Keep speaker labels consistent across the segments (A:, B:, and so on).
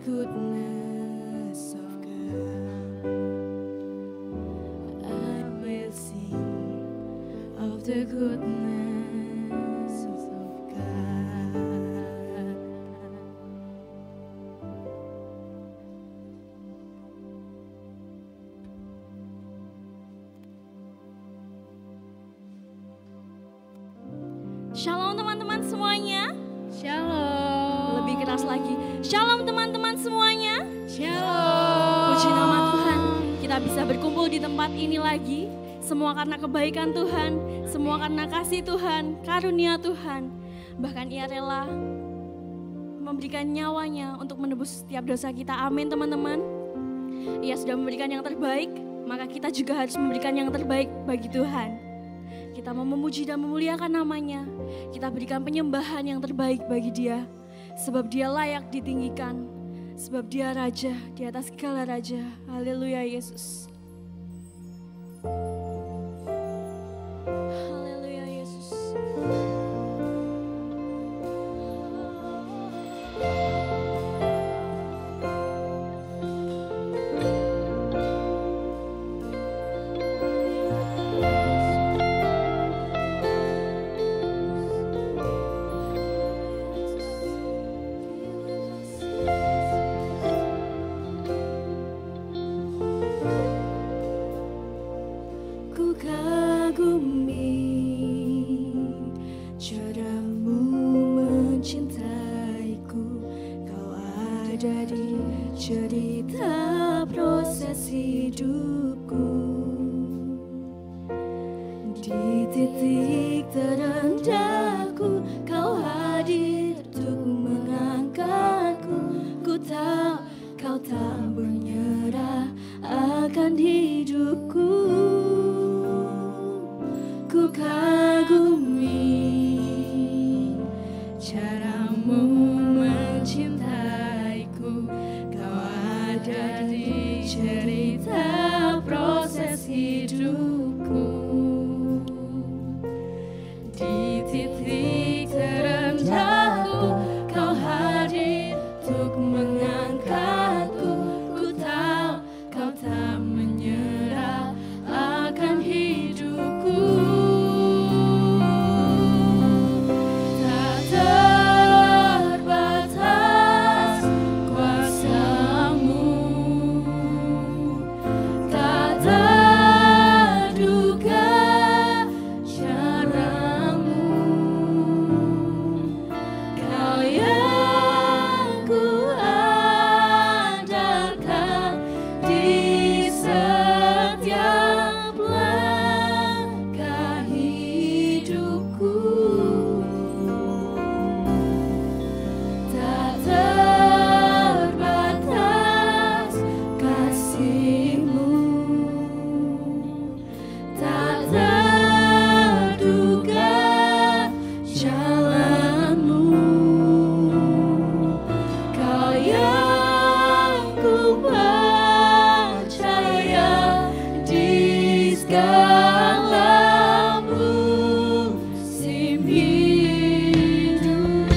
A: goodness of God. I will sing of the goodness of God.
B: Shalom teman-teman semuanya.
A: Shalom.
B: Lebih keras lagi. Shalom teman-teman semuanya.
A: Shalom.
B: Puji nama Tuhan, kita bisa berkumpul di tempat ini lagi. Semua karena kebaikan Tuhan, semua karena kasih Tuhan, karunia Tuhan. Bahkan Ia rela memberikan nyawanya untuk menebus setiap dosa kita. Amin teman-teman. Ia sudah memberikan yang terbaik, maka kita juga harus memberikan yang terbaik bagi Tuhan. Kita mau memuji dan memuliakan namanya. Kita berikan penyembahan yang terbaik bagi Dia. Sebab Dia layak ditinggikan. Sebab Dia Raja di atas segala Raja. Haleluya Yesus. Haleluya Yesus. Ku kagumi caramu mencintaiku. Kau ada di cerita proses hidupku. Di titik terendahku Kau hadir untuk mengangkatku. Ku tahu Kau tak menyerah akan hidupku. Ku kagumi caramu mencintaiku. Kau ada di cerita proses hidupku. Di titik terendahku Kau hadir untuk mengangkatku. Ku tahu Kau tak menyerah akan hidupku. Tak terbatas kuasamu, tak terduga caramu. Kau yang ku andalkan di setiap langkah hidupku. Tak terbatas kasih-Mu, tak terduga jalan-Mu. Kau yang ku percaya di segala musim hidup.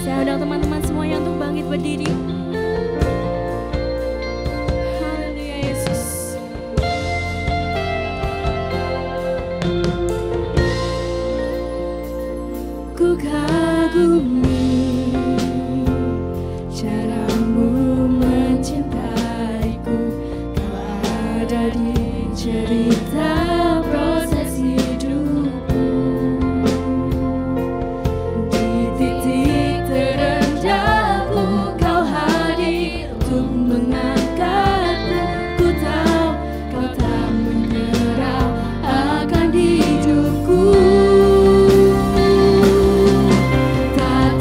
B: Saya undang teman-teman semuanya untuk bangkit berdiri. Haleluya Yesus. Ku kagumi caramu mencintaiku. Kau ada di cerita proses hidupku. Di titik terendahku Kau hadir untuk mengangkatku. Ku tahu Kau tak menyerah akan hidupku. Tak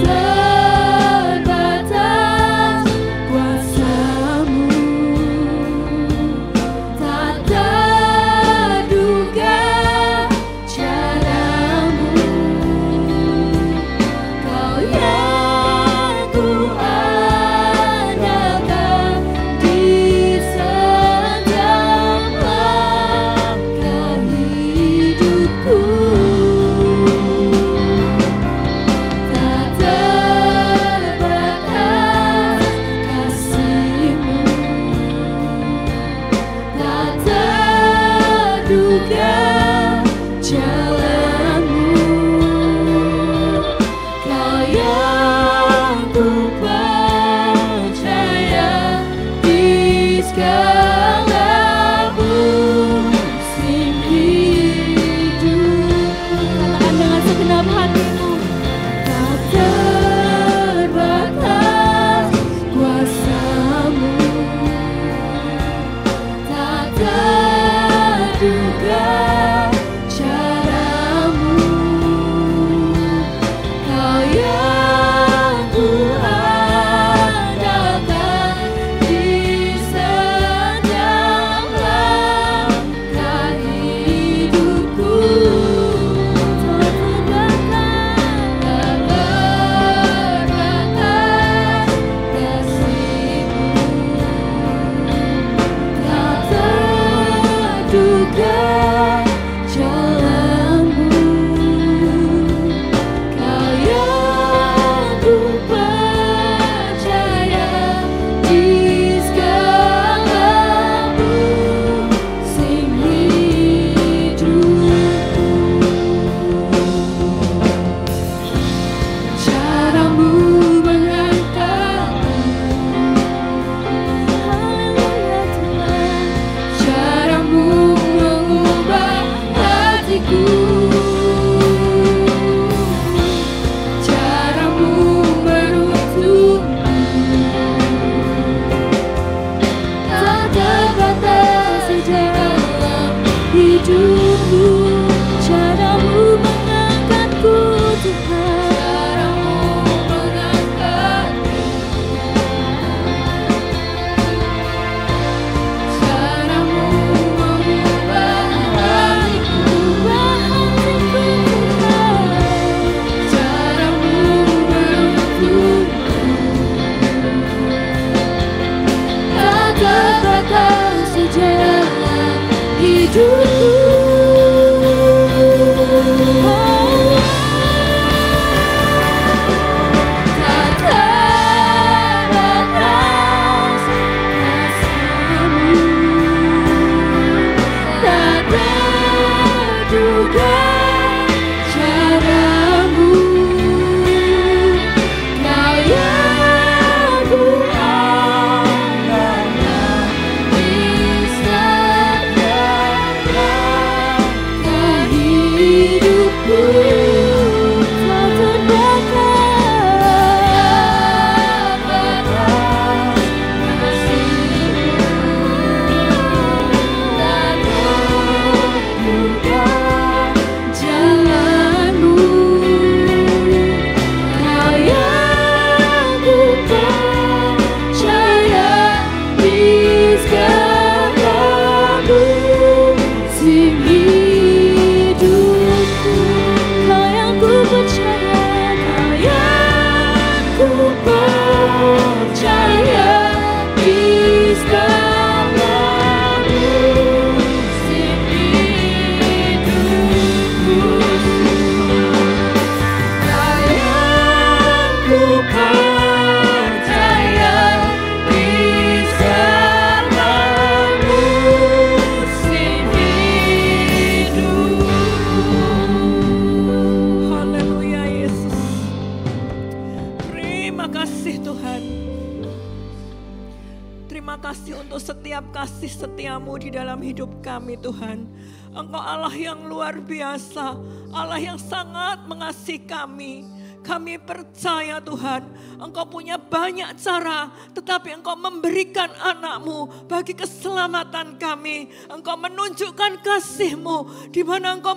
C: kasih setiamu di dalam hidup kami Tuhan. Engkau Allah yang luar biasa, Allah yang sangat mengasihi kami. Kami percaya Tuhan, Engkau punya banyak cara, tetapi Engkau memberikan anak-Mu bagi keselamatan kami. Engkau menunjukkan kasih-Mu di mana Engkau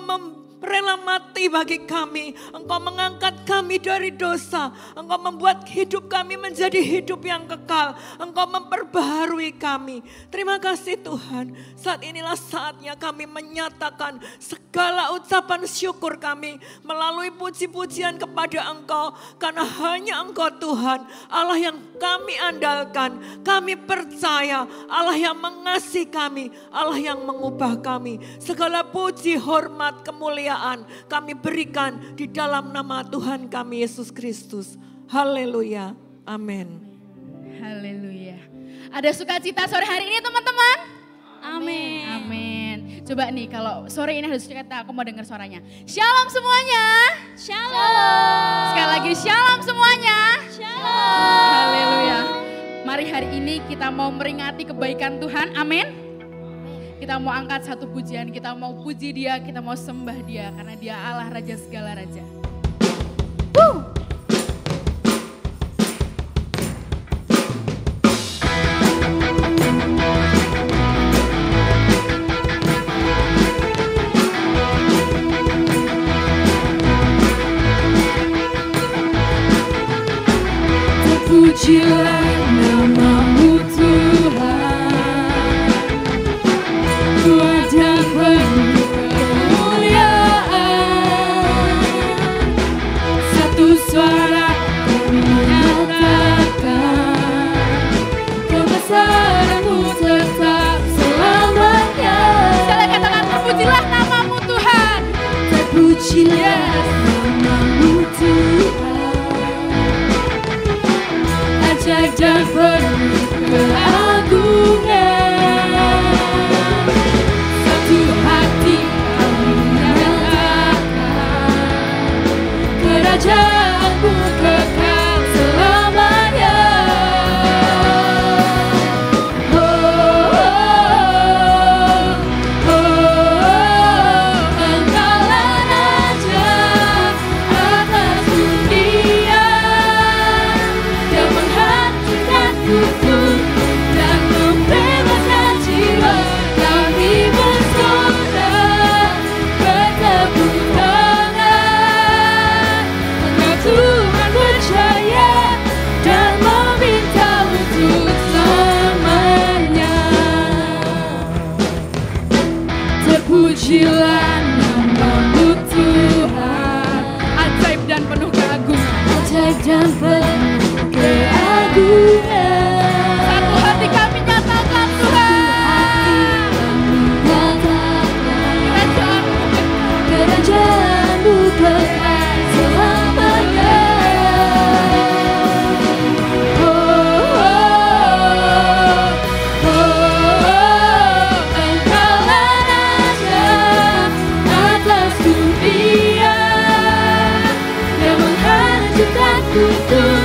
C: rela mati bagi kami. Engkau mengangkat kami dari dosa. Engkau membuat hidup kami menjadi hidup yang kekal. Engkau memperbaharui kami. Terima kasih Tuhan. Saat inilah saatnya kami menyatakan segala ucapan syukur kami melalui puji-pujian kepada Engkau. Karena hanya Engkau Tuhan, Allah yang kami andalkan. Kami percaya Allah yang mengasihi kami, Allah yang mengubah kami. Segala puji, hormat, kemuliaan kami berikan di dalam nama Tuhan kami Yesus Kristus. Haleluya. Amin.
A: Haleluya. Ada sukacita sore hari ini teman-teman?
B: Amin.
A: Amin. Coba nih kalau sore ini ada sukacita, aku mau dengar suaranya. Shalom semuanya.
B: Shalom.
A: Sekali lagi shalom semuanya.
B: Shalom.
A: Haleluya. Mari hari ini kita mau meringati kebaikan Tuhan. Amin. Kita mau angkat satu pujian, kita mau puji Dia, kita mau sembah Dia karena Dia Allah Raja segala raja.
B: Terpujilah nama-Mu Tuhan. Kuat dan penuh kemuliaan, satu suara kami nyatakan kebesaran-Mu tetap selamanya.
A: Sekali katakan terpujilah nama-Mu Tuhan.
B: Terpujilah nama-Mu Tuhan, ajaib dan penuh keagungan. Kerajaanmu kekal selamanya. Oh, oh, oh, oh, Engkaulah Raja atas dunia yang menghancurkan kufur dan membebaskan jiwa. Kami bersorak bertepuk tangan. Tuhan percaya dan meminta untuk selamanya. Terpujilah nama-Mu Tuhan,
A: Ajaib dan penuh keagungan.
B: ajaib dan penuh keagungan.
A: Satu hati kami nyatakan Tuhan.
B: kutuk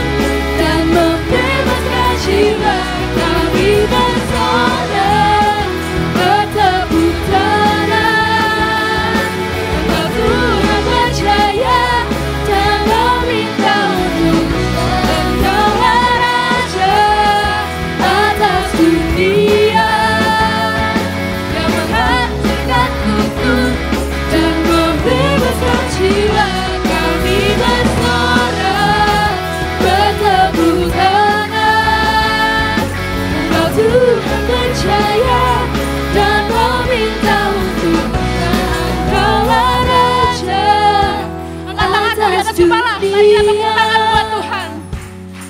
B: dan membebaskan jiwa kami bersorak bertepuk tangan. Engkau Tuhan percaya dan meminta untuk Engkaulah Raja atas dunia yang menghancurkan kutuk dan membebaskan jiwa kami bersorak bertepuk tangan. Engkau Tuhan percaya dan meminta untuk Engkaulah Raja atas dunia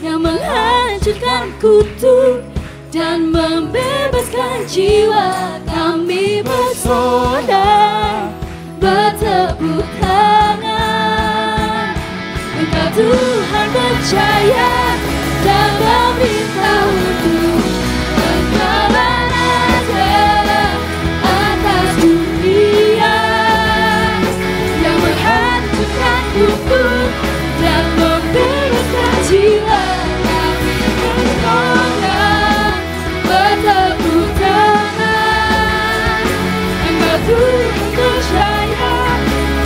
B: yang menghancurkan kutuk dan membebaskan jiwa kami bersorak bertepuk tangan. Engkau Tuhan percaya dan meminta untuk Engkaulah Raja atas dunia yang menghancurkan kutuk dan membebaskan jiwa kami bersorak bertepuk tangan. Engkau Tuhan percaya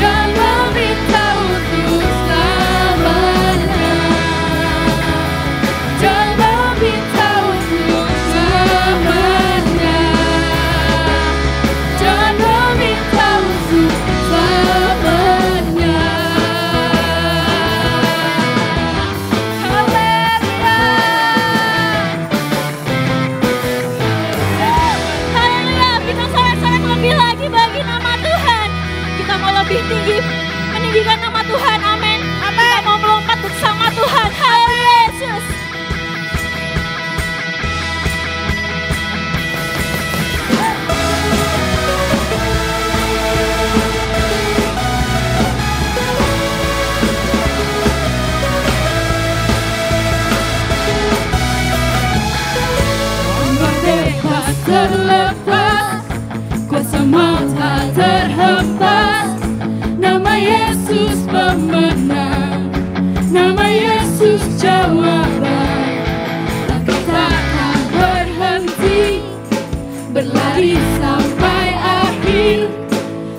B: dan meminta untuk selamanya, dan meminta untuk selamanya, dan meminta untuk selamanya. Haleluya, kita sorak-sorak lebih lagi bagi nama Tuhan. Kita mau lebih tinggi meninggikan nama Tuhan, amin. Kita mau melompat bersama Tuhan, haleluya Yesus. Bebas terlepas, kuasa maut tak terhempas. Nama Yesus pemenang, nama Yesus jawaban. Langkah takkan berhenti, berlari sampai akhir.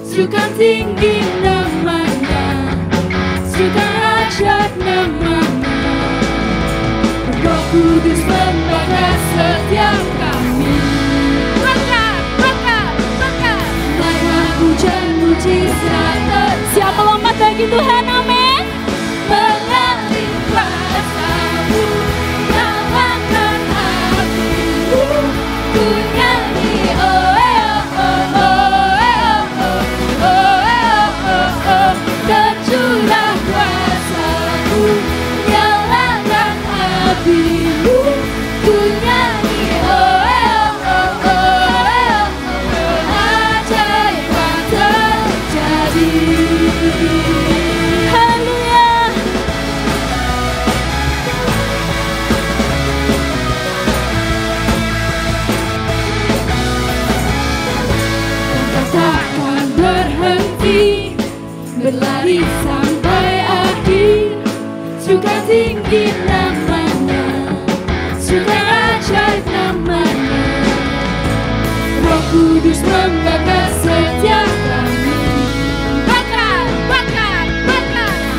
B: Sukan tinggi namanya, sukan ajaib namanya. Roh Kudus membakar setiap kami. Bakar. Naiklah hujan mujizat. Siap melompat bagi Tuhan, amin. Mengalir kuasa-Mu, nyalakan api-Mu. Ku nyanyi oh tercurah kuasa-Mu, nyalakan api-Mu. Ku nyanyi oh keajaiban terjadi. Haleluya. Engkau takkan berhenti, berlari sampai akhir. Suka tinggi namanya, suka ajaib namanya. Roh Kudus membakar setiap kami. Bakar.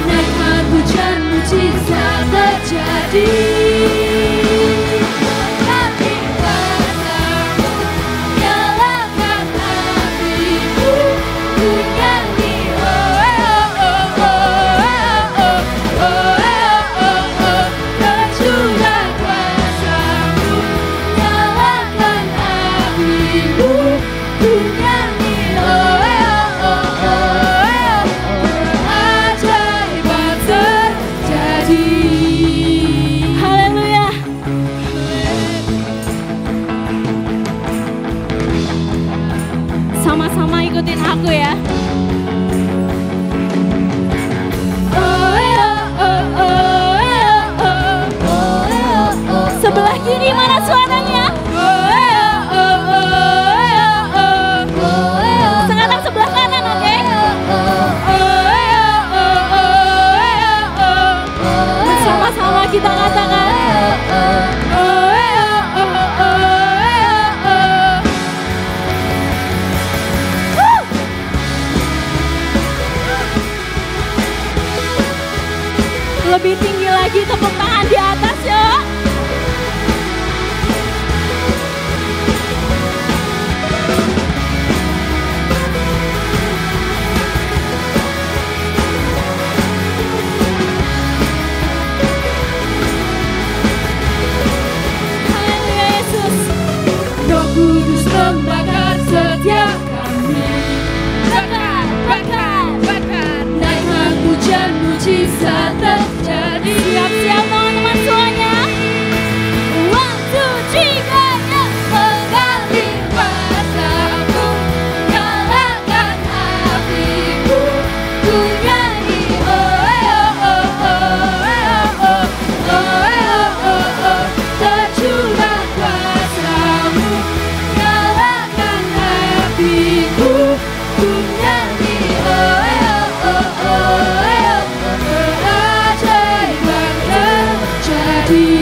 B: Naiklah hujan mujizat terjadi. Tapi kuasa-Mu, nyalakan api-Mu. Ku nyanyi tercurah kuasa-Mu, nyalakan api-Mu. Ku nyanyi keajaiban terjadi. Haleluya. lebih tinggi lagi, tepuk tangan di atas yuk. Haleluya Yesus.
A: Roh Kudus membakar setiap kami. Bakar, bakar, bakar. Naikkan hujan mujizat terjadi.
B: Siap-siap teman-teman semuanya. 1, 2, 3, ya.
A: Mengalir pasamu, nyalakan hatiku. Ku nyanyi oh oh oh oh oh oh oh oh. Tercurah kuasamu, nyalakan hatiku. Ku nyanyi oh oh oh oh. Keajaiban terjadi.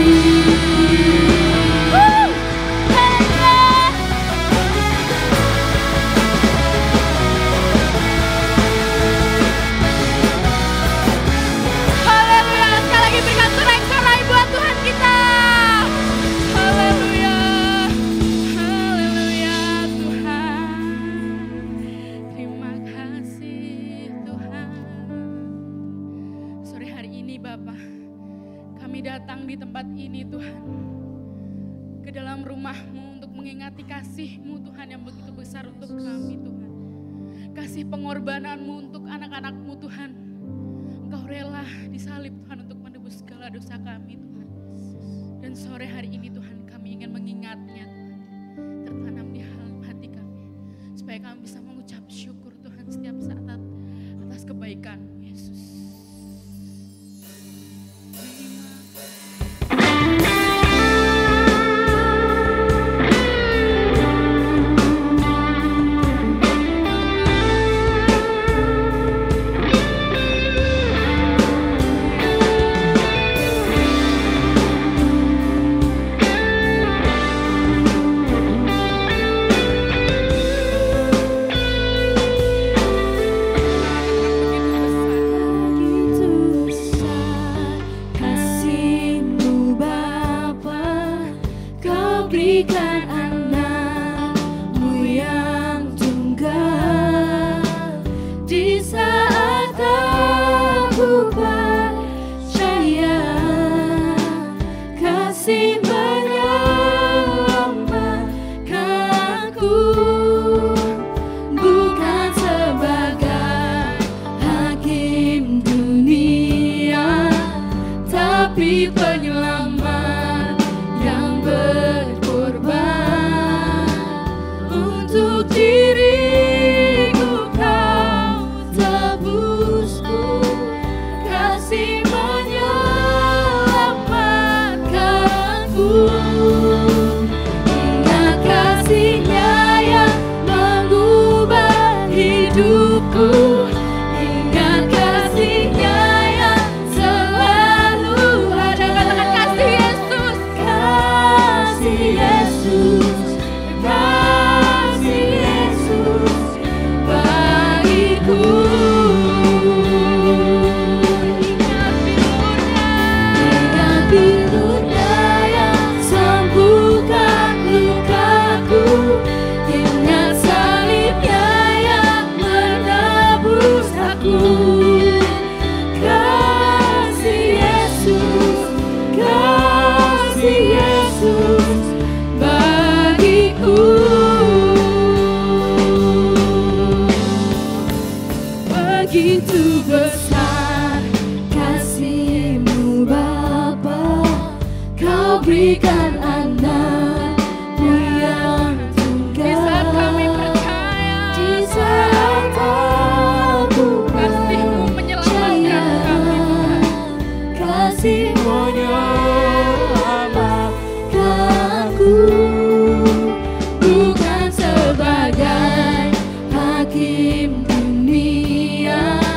A: Haleluya, sekali lagi berikan sorai-sorai buat Tuhan kita. Haleluya, haleluya Tuhan. Terima kasih Tuhan. Sore hari ini Bapa, kami datang di tempat ini Tuhan, ke dalam rumah-Mu untuk mengingati kasih-Mu Tuhan yang begitu besar untuk kami Tuhan. Kasih pengorbanan-Mu untuk anak-anak-Mu Tuhan. Engkau rela disalib Tuhan untuk menebus segala dosa kami Tuhan. Dan sore hari ini Tuhan kami ingin mengingatnya Tuhan. Tertanam di hati kami. Supaya kami bisa mengucap syukur Tuhan setiap saat atas kebaikan-Mu Yesus.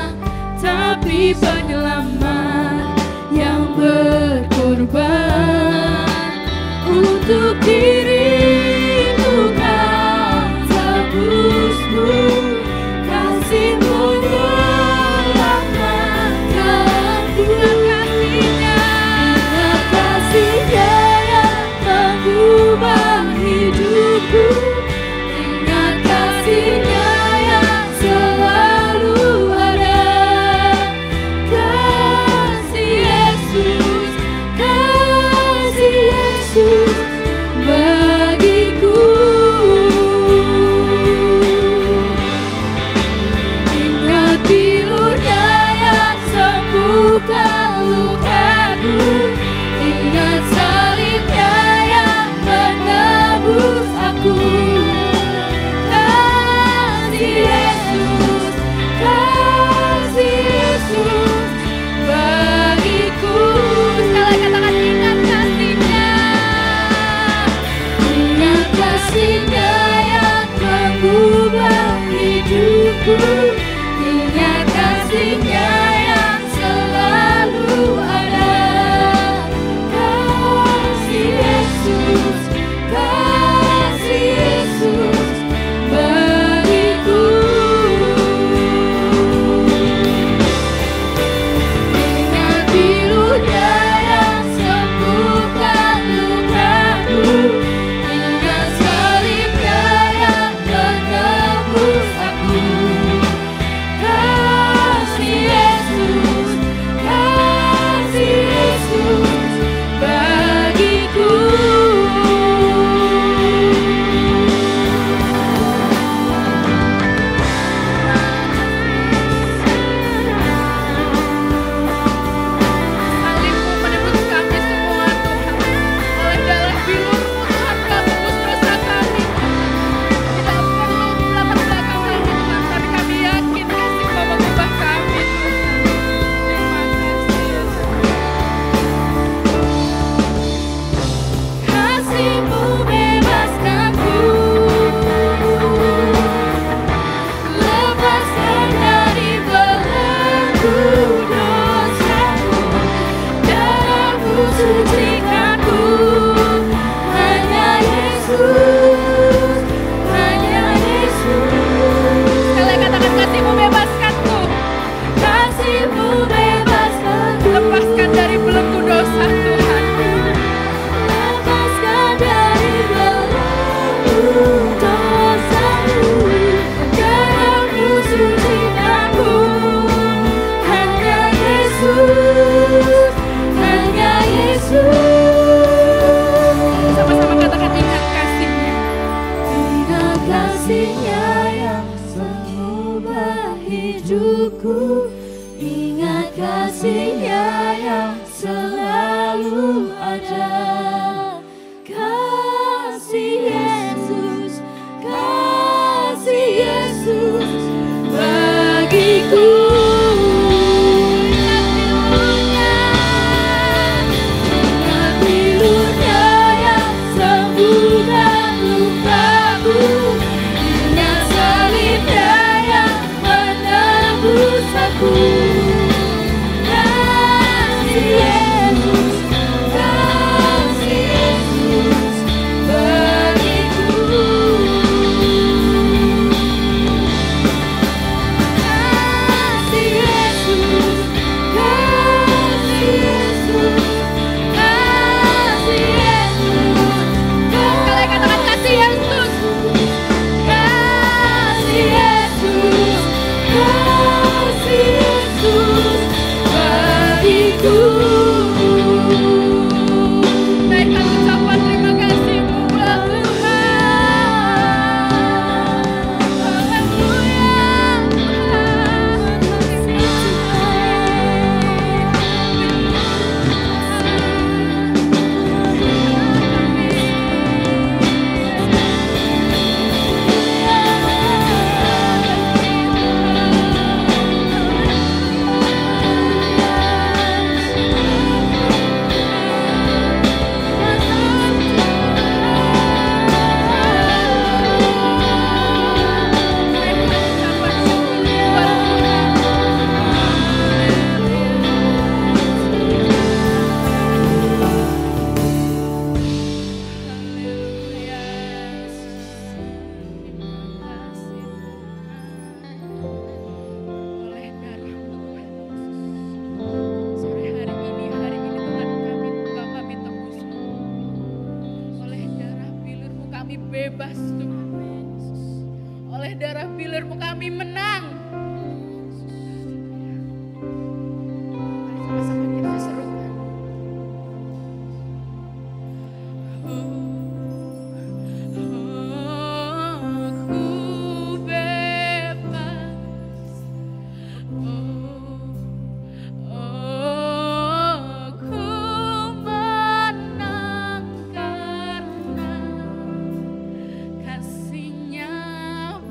B: Penyelamat yang berkorban sucikanku, hanya Yesus, hanya Yesus.
A: Sekali katakan kasih-Mu bebaskanku.
B: Kasih-Mu bebaskanku,
A: Lepaskan dari belenggu dosa Tuhan.
B: lepaskan dari belenggu dosamu. Darah-Mu sucikanku, hanya Yesus, hanya Yesus.
A: Sama-sama katakan ingat kasih-Nya.
B: Ingat kasih-Nya yang mengubah hidupku, ingat kasih-Nya yang selalu ada. Kasih Yesus, kasih Yesus bagiku. Ingat pilu-Nya yang sembuhkan lukaku, ingat salib-Nya yang menebus aku. Kasih Yesus, kasih Yesus bagiku. Kasih Yesus, kasih Yesus, kasih Yesus.
A: Sekali katakan kasih Yesus.
B: Kasih Yesus, kasih Yesus bagiku.
A: Naikkan ucapan terima kasih-Mu buat Tuhan. Oleh darah-Mu Tuhan. Sore hari ini Tuhan kami tebus. Oleh darah bilur-Mu kami bebas Tuhan. Oleh darah bilur-Mu kami menang. Sama-sama kita serukan. Ku bebas. Ku menang karena kasih-Nya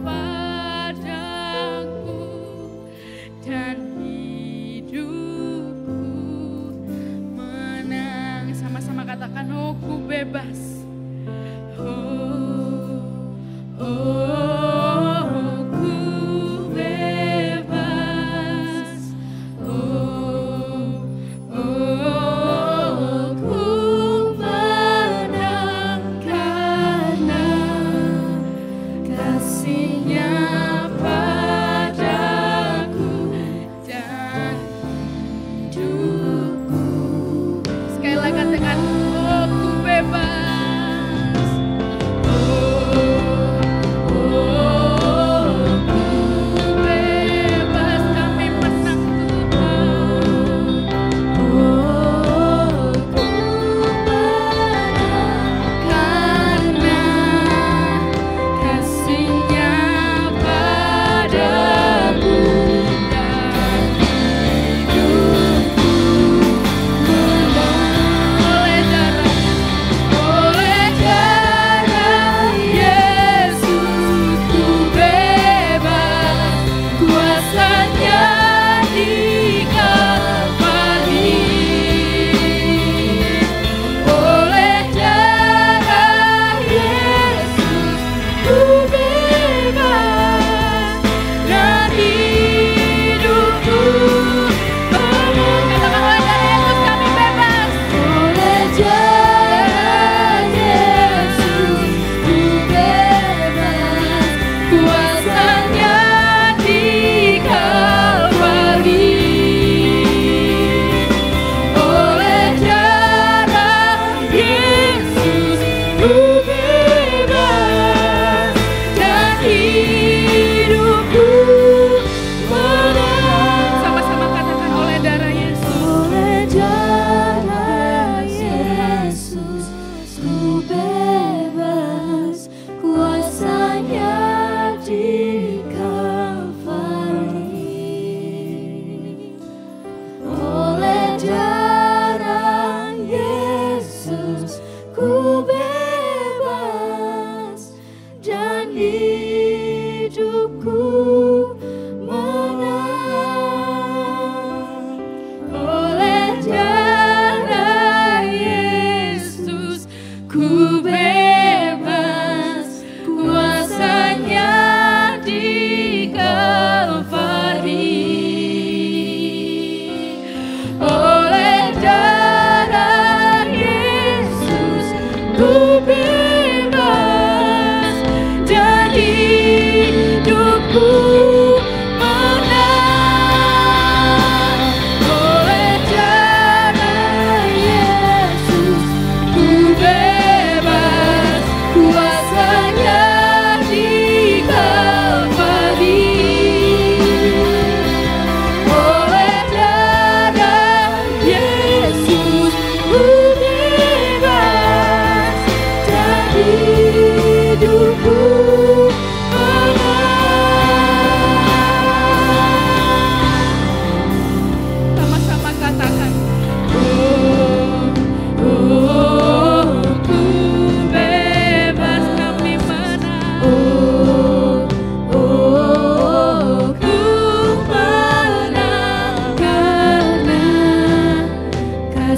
A: padaku dan hidupku menang. Sama-sama katakan, oh ku bebas. Ku bebas. Ku menang karena kasih-Nya padaku dan hidupku. Sekali lagi katakan, oh ku bebas.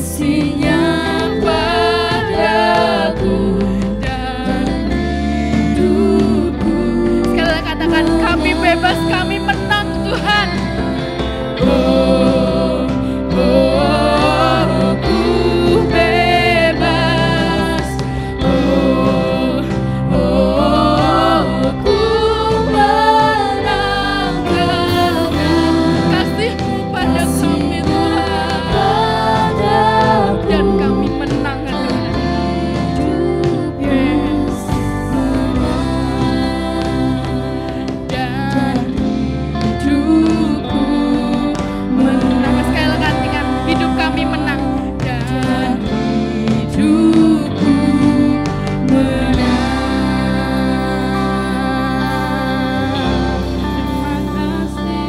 A: kasih-Nya padaku dan hidupku. Sekali lagi katakan, kami bebas, kami menang Tuhan. Oh, oh, ku bebas. Oh, oh, ku menang karena kasih-Mu pada kami Tuhan. Dan kami menang Tuhan. Yes. Dan hidupku menang. Sekali lagi katakan, hidup kami menang. Dan hidupku menang. Terima kasih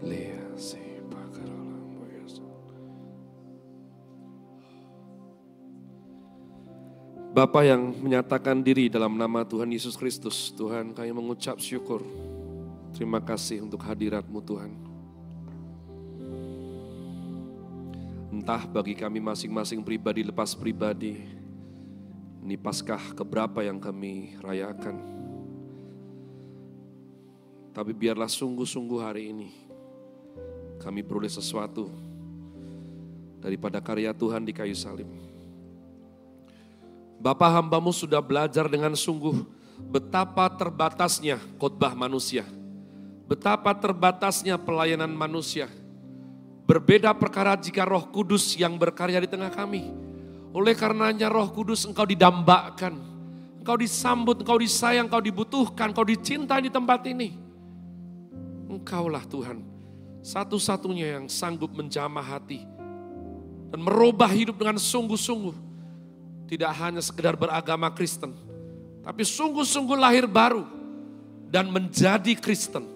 D: Lea si pakaralam boyasa. Bapa yang menyatakan diri dalam nama Tuhan Yesus Kristus, Tuhan kami mengucap syukur. Terima kasih untuk hadirat-Mu Tuhan. Entah bagi kami masing-masing pribadi lepas pribadi, ini Paskah keberapa yang kami rayakan. Tapi biarlah sungguh-sungguh hari ini kami beroleh sesuatu daripada karya Tuhan di kayu salib. Bapa, hamba-Mu sudah belajar dengan sungguh betapa terbatasnya khotbah manusia. Betapa terbatasnya pelayanan manusia. Berbeda perkara jika Roh Kudus yang berkarya di tengah kami. Oleh karenanya Roh Kudus Engkau didambakan. Engkau disambut, Engkau disayang, Engkau dibutuhkan, Engkau dicintai di tempat ini. Engkaulah Tuhan, satu-satunya yang sanggup menjamah hati dan merubah hidup dengan sungguh-sungguh. Tidak hanya sekedar beragama Kristen, tapi sungguh-sungguh lahir baru dan menjadi Kristen,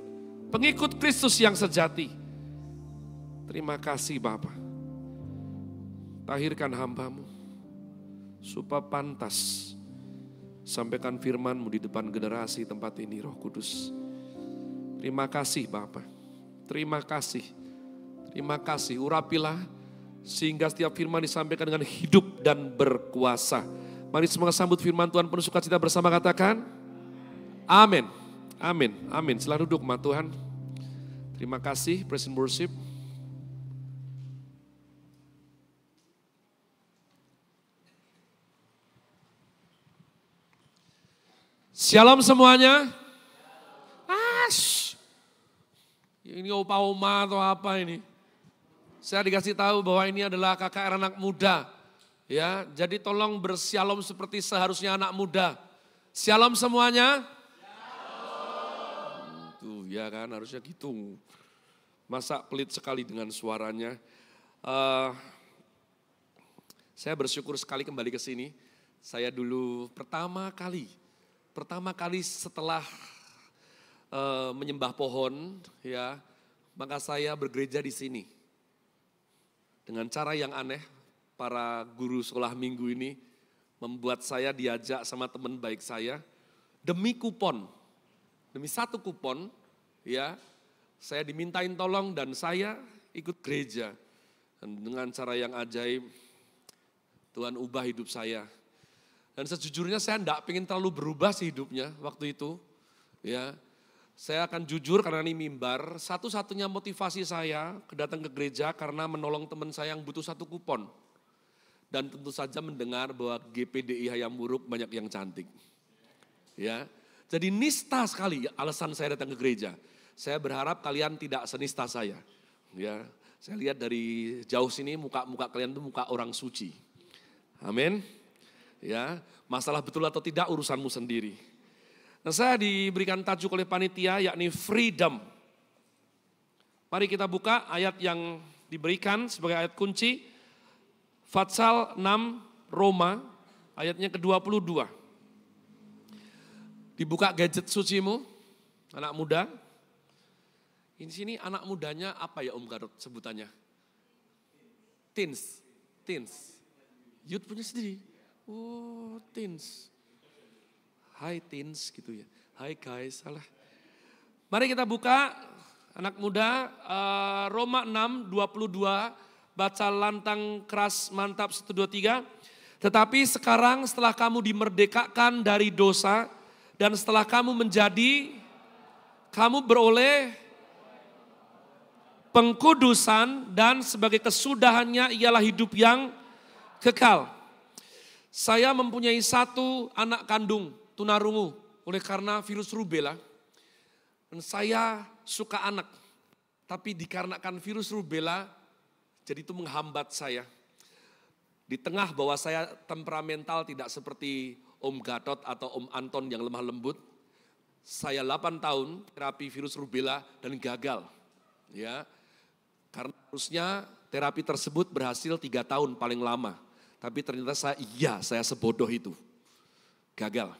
D: pengikut Kristus yang sejati. Terima kasih Bapa. Tahirkan hamba-Mu supaya pantas sampaikan firman-Mu di depan generasi tempat ini, Roh Kudus. Terima kasih Bapa. Terima kasih. Terima kasih. Urapilah sehingga setiap firman disampaikan dengan hidup dan berkuasa. Mari semua sambut firman Tuhan penuh sukacita bersama, katakan amin. Amin. Amin. Silakan duduk ma Tuhan. Terima kasih praise and worship. Shalom semuanya. Ini opa-oma atau apa ini? Saya dikasih tahu bahwa ini adalah KKR anak muda. Ya, jadi tolong bershalom seperti seharusnya anak muda. Shalom semuanya. Shalom. Tuh ya kan harusnya gitu. Masa pelit sekali dengan suaranya. Saya bersyukur sekali kembali ke sini. Saya dulu pertama kali setelah menyembah pohon, ya, maka saya bergereja di sini. Dengan cara yang aneh, para guru sekolah minggu ini membuat saya diajak sama teman baik saya demi kupon, demi satu kupon, ya, saya dimintain tolong dan saya ikut gereja. Dan dengan cara yang ajaib, Tuhan ubah hidup saya. Dan sejujurnya saya enggak pengen terlalu berubah sih hidupnya waktu itu, ya. Saya akan jujur karena ini mimbar, satu-satunya motivasi saya datang ke gereja karena menolong teman saya yang butuh satu kupon. Dan tentu saja mendengar bahwa GPDI Hayamuruk banyak yang cantik. Ya, jadi nista sekali alasan saya datang ke gereja. Saya berharap kalian tidak senista saya. Ya, saya lihat dari jauh sini muka-muka kalian itu muka orang suci. Amin. Ya, masalah betul atau tidak urusanmu sendiri. Nah, saya diberikan tajuk oleh panitia yakni freedom. Mari kita buka ayat yang diberikan sebagai ayat kunci. Fatsal 6 Roma ayatnya ke-22. Dibuka gadget sucimu, anak muda. Ini sini anak mudanya apa ya Om Gatot sebutannya? Teens. Youth punya sendiri. Oh, teens. Hai teens gitu ya. Hai guys, salah. Mari kita buka anak muda Roma 6:22, baca lantang keras mantap 1 2 3. Tetapi sekarang setelah kamu dimerdekakan dari dosa dan setelah kamu beroleh pengkudusan dan sebagai kesudahannya ialah hidup yang kekal. Saya mempunyai 1 anak kandung tunarungu oleh karena virus rubella. Dan saya suka anak, tapi dikarenakan virus rubella jadi itu menghambat saya. Di tengah bahwa saya temperamental tidak seperti Om Gatot atau Om Anton yang lemah lembut. Saya 8 tahun terapi virus rubella dan gagal. Ya. Karena harusnya terapi tersebut berhasil 3 tahun paling lama. Tapi ternyata saya sebodoh itu. Gagal.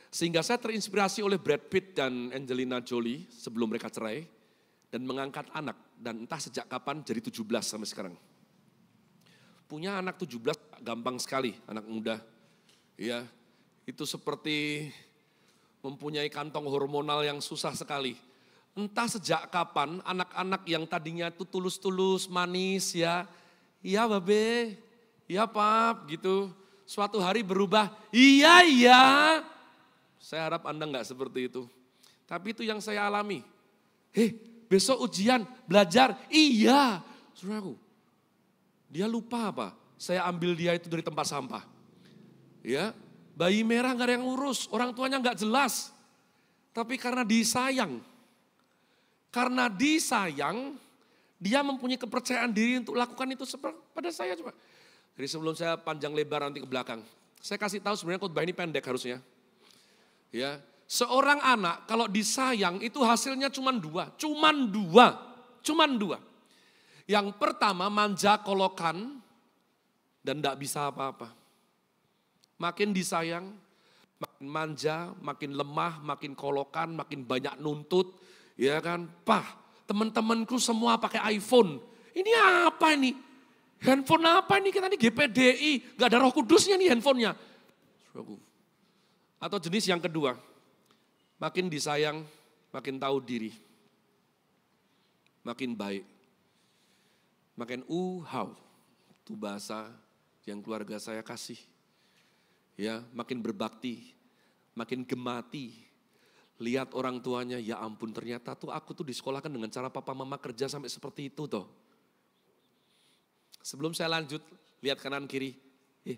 D: Sehingga saya terinspirasi oleh Brad Pitt dan Angelina Jolie sebelum mereka cerai. Dan mengangkat anak. Dan entah sejak kapan jadi 17 sampai sekarang. Punya anak 17 gampang sekali, anak muda. Ya, itu seperti mempunyai kantong hormonal yang susah sekali. Entah sejak kapan anak-anak yang tadinya itu tulus-tulus, manis ya. Iya babe, iya pap gitu. Suatu hari berubah, iya. Saya harap Anda enggak seperti itu. Tapi itu yang saya alami. Besok ujian, belajar, iya. Saudaraku, dia lupa apa? Saya ambil dia itu dari tempat sampah. Ya, bayi merah enggak ada yang ngurus, orang tuanya enggak jelas. Tapi karena disayang, dia mempunyai kepercayaan diri untuk lakukan itu pada saya coba. Jadi sebelum saya panjang lebar nanti ke belakang, saya kasih tahu sebenarnya khotbah ini pendek harusnya. Ya, seorang anak kalau disayang itu hasilnya cuma dua. Yang pertama manja kolokan dan tidak bisa apa-apa. Makin disayang, makin manja, makin lemah, makin kolokan, makin banyak nuntut. Ya kan, teman-temanku semua pakai iPhone. Ini apa ini? Handphone apa ini? Kita ini GPDI, gak ada Roh Kudusnya nih handphonenya. Atau jenis yang kedua, makin disayang, makin tahu diri. Makin baik. Makin itu bahasa yang keluarga saya kasih. Ya, makin berbakti, makin gemati. Lihat orang tuanya, ya ampun ternyata aku tuh disekolahkan dengan cara papa mama kerja sampai seperti itu toh. Sebelum saya lanjut, lihat kanan kiri.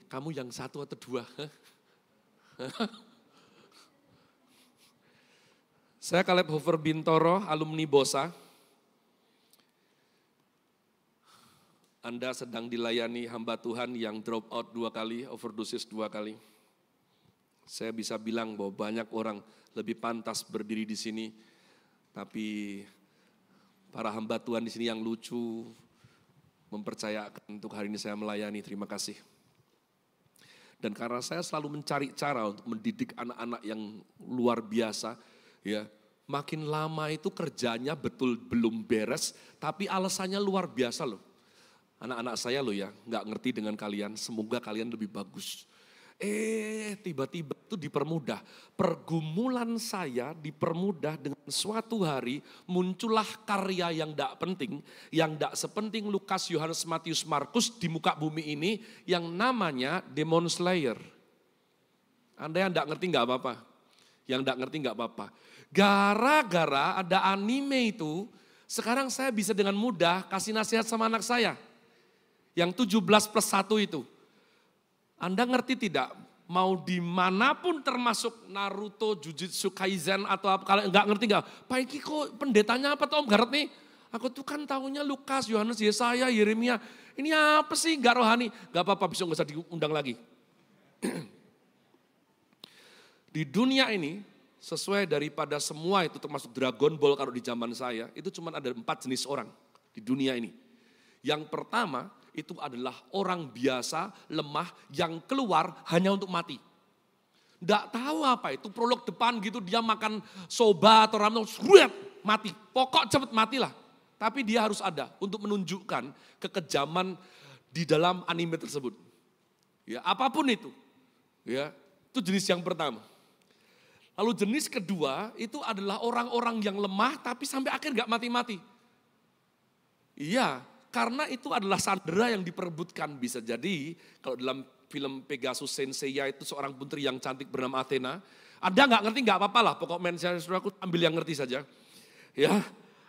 D: Kamu yang 1 atau 2? Saya Caleb Hofer Bintoro, alumni BOSA. Anda sedang dilayani hamba Tuhan yang drop out 2 kali, overdosis 2 kali. Saya bisa bilang bahwa banyak orang lebih pantas berdiri di sini, tapi para hamba Tuhan di sini yang lucu, mempercayakan untuk hari ini saya melayani, terima kasih. Dan karena saya selalu mencari cara untuk mendidik anak-anak yang luar biasa, ya, makin lama itu kerjanya betul belum beres, tapi alasannya luar biasa loh. Anak-anak saya loh ya, nggak ngerti dengan kalian, semoga kalian lebih bagus. Tiba-tiba itu dipermudah. Pergumulan saya dipermudah dengan suatu hari muncullah karya yang tidak penting, yang tidak sepenting Lukas, Yohanes, Matius, Markus di muka bumi ini yang namanya Demon Slayer. Anda yang tidak ngerti nggak apa-apa. Yang tidak ngerti nggak apa-apa. Gara-gara ada anime itu, sekarang saya bisa dengan mudah kasih nasihat sama anak saya. Yang 17+1 itu. Anda ngerti tidak, mau dimanapun termasuk Naruto, Jujutsu Kaisen atau apa, kalau enggak ngerti enggak, Pak Iki kok pendetanya apa tuh Om Garot nih? Aku tuh kan tahunya Lukas, Yohanes, Yesaya, Yeremia, ini apa sih enggak rohani? Enggak apa-apa, besok enggak usah diundang lagi. Di dunia ini, sesuai daripada semua itu termasuk Dragon Ball kalau di zaman saya, itu cuma ada 4 jenis orang di dunia ini. Yang pertama, itu adalah orang biasa, lemah, yang keluar hanya untuk mati. Tidak tahu apa itu, prolog depan gitu dia makan soba atau ramen, mati. Pokok cepet matilah. Tapi dia harus ada untuk menunjukkan kekejaman di dalam anime tersebut. Ya, apapun itu. Ya, itu jenis yang pertama. Lalu jenis kedua itu adalah orang-orang yang lemah tapi sampai akhir gak mati-mati. Iya, karena itu adalah sandera yang diperebutkan. Bisa jadi kalau dalam film Pegasus Saint Seiya itu seorang putri yang cantik bernama Athena. Anda gak ngerti gak apa-apa lah, pokok mention aku ambil yang ngerti saja. Ya,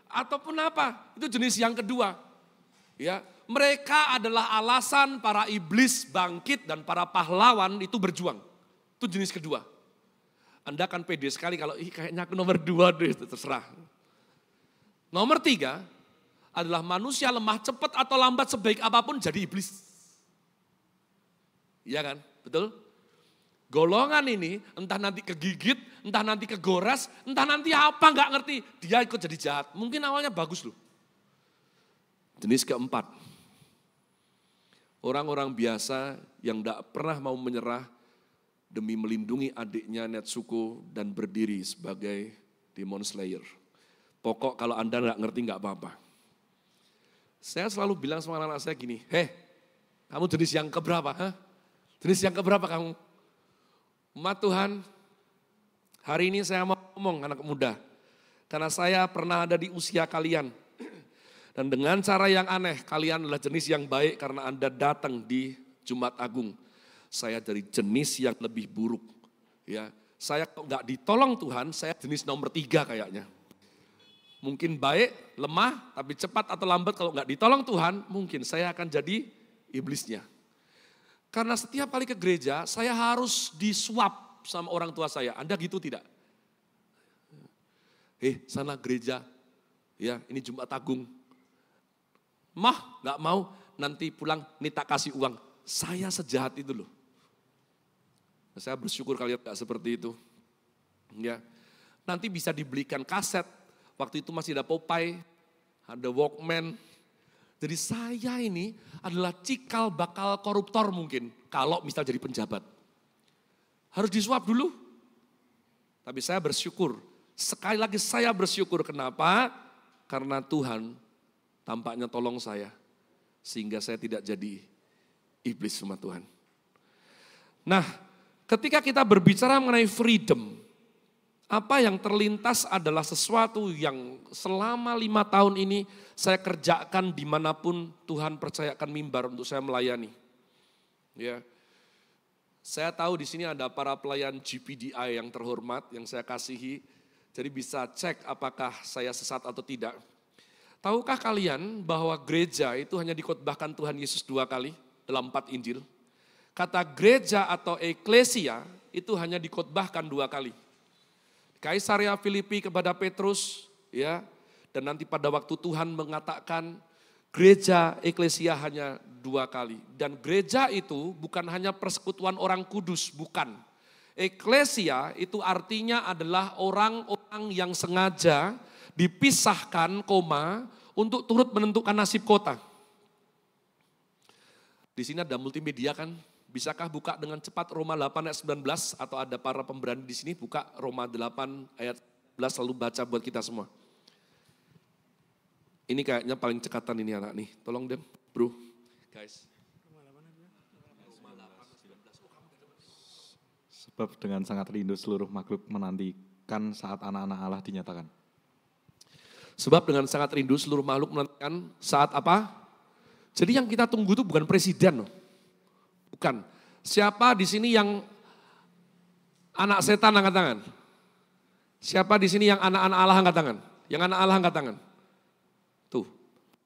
D: ataupun apa, itu jenis yang kedua. Ya, mereka adalah alasan para iblis bangkit dan para pahlawan itu berjuang. Itu jenis kedua. Anda akan pede sekali kalau kayaknya aku nomor 2 deh, terserah. Nomor 3 adalah manusia lemah cepat atau lambat sebaik apapun jadi iblis. Iya kan? Betul? Golongan ini entah nanti kegigit, entah nanti kegoras, entah nanti apa nggak ngerti. Dia ikut jadi jahat. Mungkin awalnya bagus loh. Jenis keempat. Orang-orang biasa yang tidak pernah mau menyerah demi melindungi adiknya Netsuko dan berdiri sebagai Demon Slayer. Pokok kalau Anda nggak ngerti nggak apa-apa. Saya selalu bilang sama anak-anak saya gini, kamu jenis yang keberapa? Hah? Jenis yang keberapa kamu? Umat Tuhan, hari ini saya mau ngomong anak muda. Karena saya pernah ada di usia kalian. Dan dengan cara yang aneh, kalian adalah jenis yang baik karena Anda datang di Jumat Agung. Saya dari jenis yang lebih buruk. Ya, saya nggak ditolong Tuhan, saya jenis nomor 3 kayaknya. Mungkin baik, lemah, tapi cepat atau lambat kalau nggak ditolong Tuhan, mungkin saya akan jadi iblisnya. Karena setiap kali ke gereja, saya harus disuap sama orang tua saya. Anda gitu tidak? Sana gereja, ya ini Jumat Agung. Mah nggak mau, nanti pulang nih tak kasih uang. Saya sejahat itu loh. Saya bersyukur kalian gak seperti itu. Ya, nanti bisa dibelikan kaset. Waktu itu masih ada Popeye, ada Walkman. Jadi saya ini adalah cikal bakal koruptor mungkin. Kalau misal jadi penjabat. Harus disuap dulu. Tapi saya bersyukur. Sekali lagi saya bersyukur. Kenapa? Karena Tuhan tampaknya tolong saya. Sehingga saya tidak jadi iblis sama Tuhan. Nah, ketika kita berbicara mengenai freedom, apa yang terlintas adalah sesuatu yang selama 5 tahun ini saya kerjakan dimanapun Tuhan percayakan mimbar untuk saya melayani. Ya, saya tahu di sini ada para pelayan GPDI yang terhormat, yang saya kasihi, jadi bisa cek apakah saya sesat atau tidak. Tahukah kalian bahwa gereja itu hanya dikhotbahkan Tuhan Yesus 2 kali dalam 4 Injil? Kata gereja atau eklesia itu hanya dikhotbahkan 2 kali. Kaisaria Filipi kepada Petrus, ya, dan nanti pada waktu Tuhan mengatakan gereja eklesia hanya 2 kali. Dan gereja itu bukan hanya persekutuan orang kudus, bukan. Eklesia itu artinya adalah orang-orang yang sengaja dipisahkan, untuk turut menentukan nasib kota. Di sini ada multimedia kan? Bisakah buka dengan cepat Roma 8 ayat 19 atau ada para pemberani di sini buka Roma 8 ayat 11 lalu baca buat kita semua. Ini kayaknya paling cekatan ini anak nih. Tolong Dem, bro. Guys.
E: Sebab dengan sangat rindu seluruh makhluk menantikan saat anak-anak Allah dinyatakan.
D: Sebab dengan sangat rindu seluruh makhluk menantikan saat apa? Jadi yang kita tunggu itu bukan presiden loh. Bukan. Siapa di sini yang anak setan angkat tangan? Siapa di sini yang anak-anak Allah angkat tangan? Yang anak Allah angkat tangan? Tuh,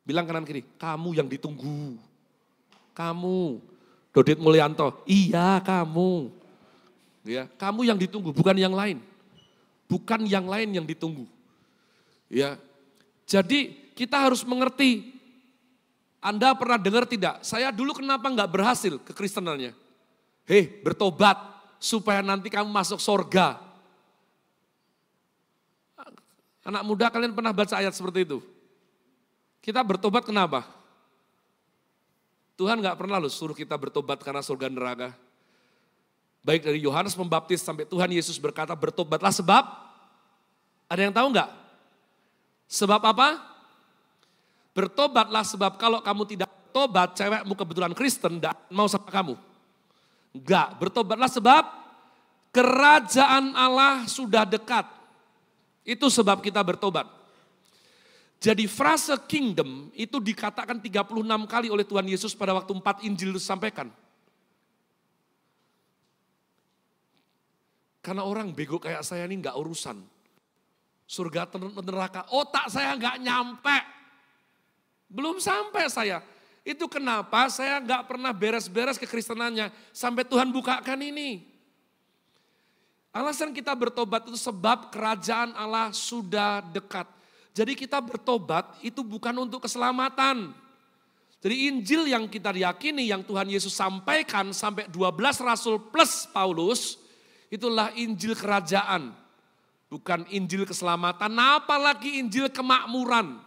D: bilang kanan kiri, kamu yang ditunggu. Kamu, Dodit Mulyanto, iya kamu. Ya, kamu yang ditunggu, bukan yang lain. Bukan yang lain yang ditunggu. Ya, jadi kita harus mengerti. Anda pernah dengar tidak? Saya dulu kenapa nggak berhasil kekristenannya? Bertobat supaya nanti kamu masuk surga. Anak muda kalian pernah baca ayat seperti itu? Kita bertobat kenapa? Tuhan nggak pernah loh suruh kita bertobat karena surga neraka. Baik dari Yohanes Pembaptis sampai Tuhan Yesus berkata bertobatlah sebab, ada yang tahu nggak? Sebab apa? Bertobatlah sebab kalau kamu tidak bertobat, cewekmu kebetulan Kristen, tidak mau sama kamu. Enggak, bertobatlah sebab kerajaan Allah sudah dekat. Itu sebab kita bertobat. Jadi frase kingdom itu dikatakan 36 kali oleh Tuhan Yesus pada waktu 4 Injil disampaikan. Karena orang bego kayak saya ini nggak urusan. Surga neraka, otak saya nggak nyampe. Belum sampai saya. Itu kenapa saya nggak pernah beres-beres kekristenannya. Sampai Tuhan bukakan ini. Alasan kita bertobat itu sebab kerajaan Allah sudah dekat. Jadi kita bertobat itu bukan untuk keselamatan. Jadi Injil yang kita yakini, yang Tuhan Yesus sampaikan sampai 12 rasul plus Paulus, itulah Injil kerajaan. Bukan Injil keselamatan, apalagi Injil kemakmuran.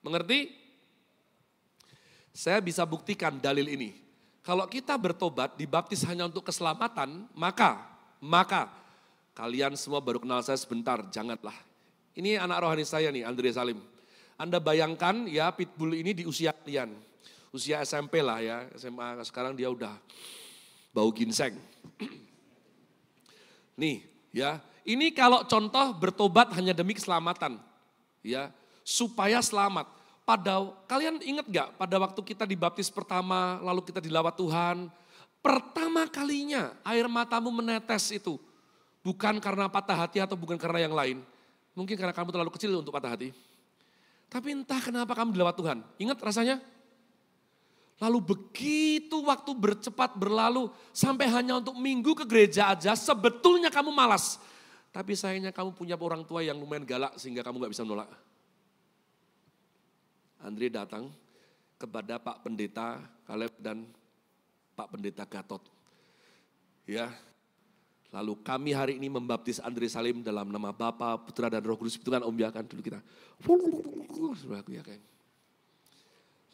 D: Mengerti? Saya bisa buktikan dalil ini. Kalau kita bertobat, dibaptis hanya untuk keselamatan, maka kalian semua baru kenal saya sebentar, janganlah. Ini anak rohani saya nih, Andre Salim. Anda bayangkan ya Pitbull ini di usia kalian. Usia SMP lah ya, SMA sekarang dia udah bau ginseng. Nih ya, ini kalau contoh bertobat hanya demi keselamatan. Ya, supaya selamat. Kalian ingat gak pada waktu kita dibaptis pertama, lalu kita dilawat Tuhan. Pertama kalinya air matamu menetes itu. Bukan karena patah hati atau bukan karena yang lain. Mungkin karena kamu terlalu kecil untuk patah hati. Tapi entah kenapa kamu dilawat Tuhan. Ingat rasanya? Lalu begitu waktu bercepat berlalu. Sampai hanya untuk minggu ke gereja aja sebetulnya kamu malas. Tapi sayangnya kamu punya orang tua yang lumayan galak sehingga kamu gak bisa menolak. Andre datang kepada Pak Pendeta Kaleb dan Pak Pendeta Gatot. Ya. Lalu kami hari ini membaptis Andre Salim dalam nama Bapa, Putra dan Roh Kudus. Itu kan Om ya kan dulu kita. Saudaraku ya kan.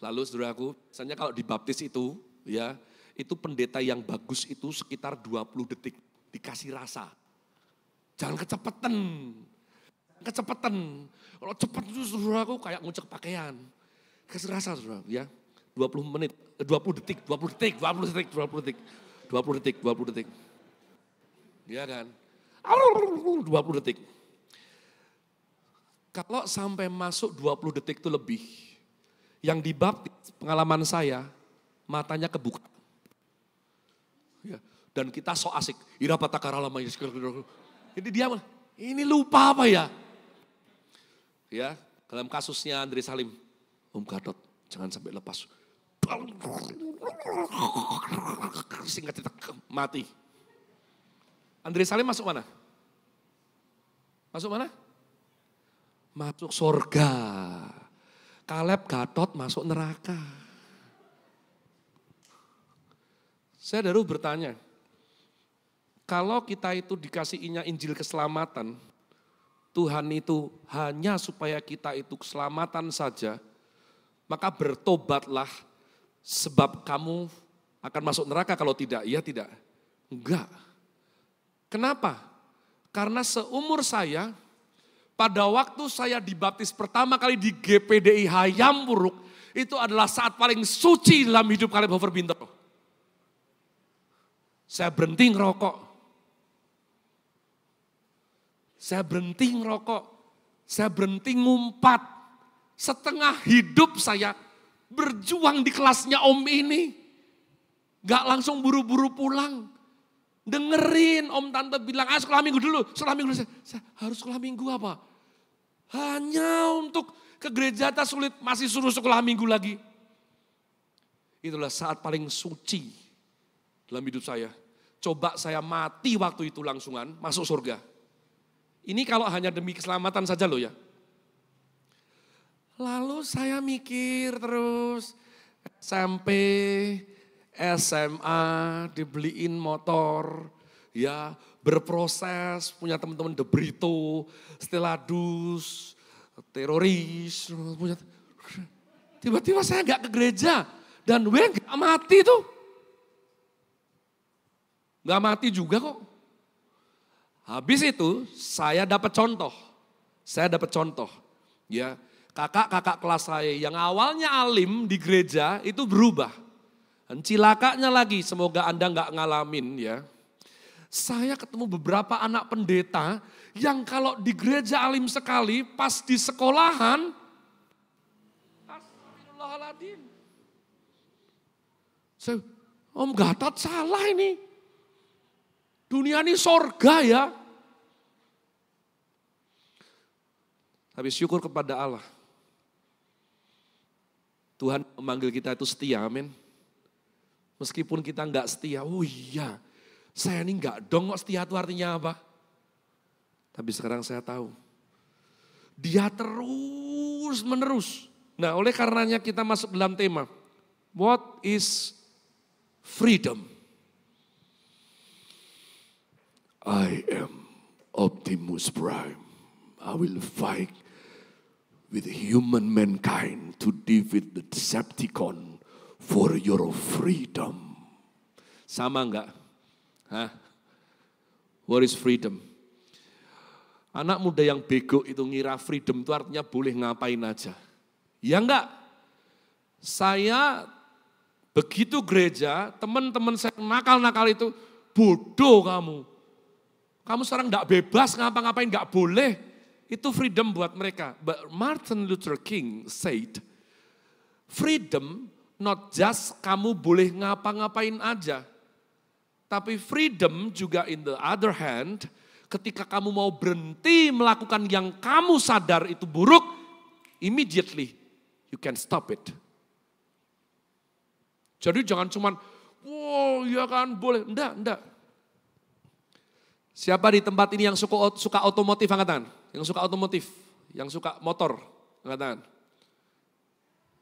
D: Lalu saudaraku, misalnya kalau dibaptis itu ya, itu pendeta yang bagus itu sekitar 20 detik dikasih rasa. Jangan kecepatan. Kalau cepat itu saudaraku kayak ngucek pakaian. Kasih rasa saudara ya. 20 detik. Ya kan? 20 detik. Kalau sampai masuk 20 detik itu lebih. Yang dibaptis pengalaman saya, matanya kebuka. Ya, dan kita so asik. Jadi dia ini lupa apa ya? Ya, dalam kasusnya Andre Salim. Om Gatot, jangan sampai lepas. Singkat cerita, mati. Andre Salim masuk mana? Masuk mana? Masuk surga. Kaleb Gatot masuk neraka. Saya dulu bertanya, kalau kita itu dikasihinya Injil keselamatan, Tuhan itu hanya supaya kita itu keselamatan saja, maka bertobatlah sebab kamu akan masuk neraka kalau tidak. Iya tidak? Enggak. Kenapa? Karena seumur saya, pada waktu saya dibaptis pertama kali di GPDI Hayamburuk, itu adalah saat paling suci dalam hidup Kaleb Hofer Bintoro. Saya berhenti ngerokok. Saya berhenti ngumpat. Setengah hidup saya berjuang di kelasnya Om ini. Gak langsung buru-buru pulang. Dengerin Om Tante bilang, sekolah minggu dulu. Saya harus sekolah minggu apa? Hanya untuk ke gereja tak sulit, masih suruh sekolah minggu lagi. Itulah saat paling suci dalam hidup saya. Coba saya mati waktu itu langsungan, masuk surga. Ini kalau hanya demi keselamatan saja loh ya. Lalu saya mikir terus, SMP, SMA, dibeliin motor, ya berproses, punya teman-teman De Brito, Steladus, teroris, tiba-tiba saya gak ke gereja, dan gue gak mati tuh. Gak mati juga kok. Habis itu saya dapat contoh. Ya, kakak-kakak kelas saya yang awalnya alim di gereja itu berubah. Dan cilakanya lagi, semoga Anda nggak ngalamin ya. Saya ketemu beberapa anak pendeta yang kalau di gereja alim sekali, pas di sekolahan, astagfirullahaladzim. Om Gatot salah ini. Dunia ini sorga ya. Tapi syukur kepada Allah. Tuhan memanggil kita itu setia, amin. Meskipun kita enggak setia, oh iya. Saya ini enggak dong kok setia itu artinya apa. Tapi sekarang saya tahu. Dia terus menerus. Nah oleh karenanya kita masuk dalam tema. What is freedom? I am Optimus Prime. I will fight with human mankind to defeat the Decepticon for your freedom. Sama enggak? Hah? What is freedom? Anak muda yang bego itu ngira freedom itu artinya boleh ngapain aja. Ya enggak? Saya begitu gereja, teman-teman saya nakal-nakal itu, bodoh kamu. Kamu sekarang enggak bebas ngapa-ngapain, enggak boleh. Itu freedom buat mereka. But Martin Luther King said, freedom not just kamu boleh ngapa-ngapain aja. Tapi freedom juga in the other hand, ketika kamu mau berhenti melakukan yang kamu sadar itu buruk, immediately you can stop it. Jadi jangan cuman, wow ya kan boleh, enggak. Siapa di tempat ini yang suka otomotif, angkat tangan. Yang suka otomotif, yang suka motor, angkat tangan.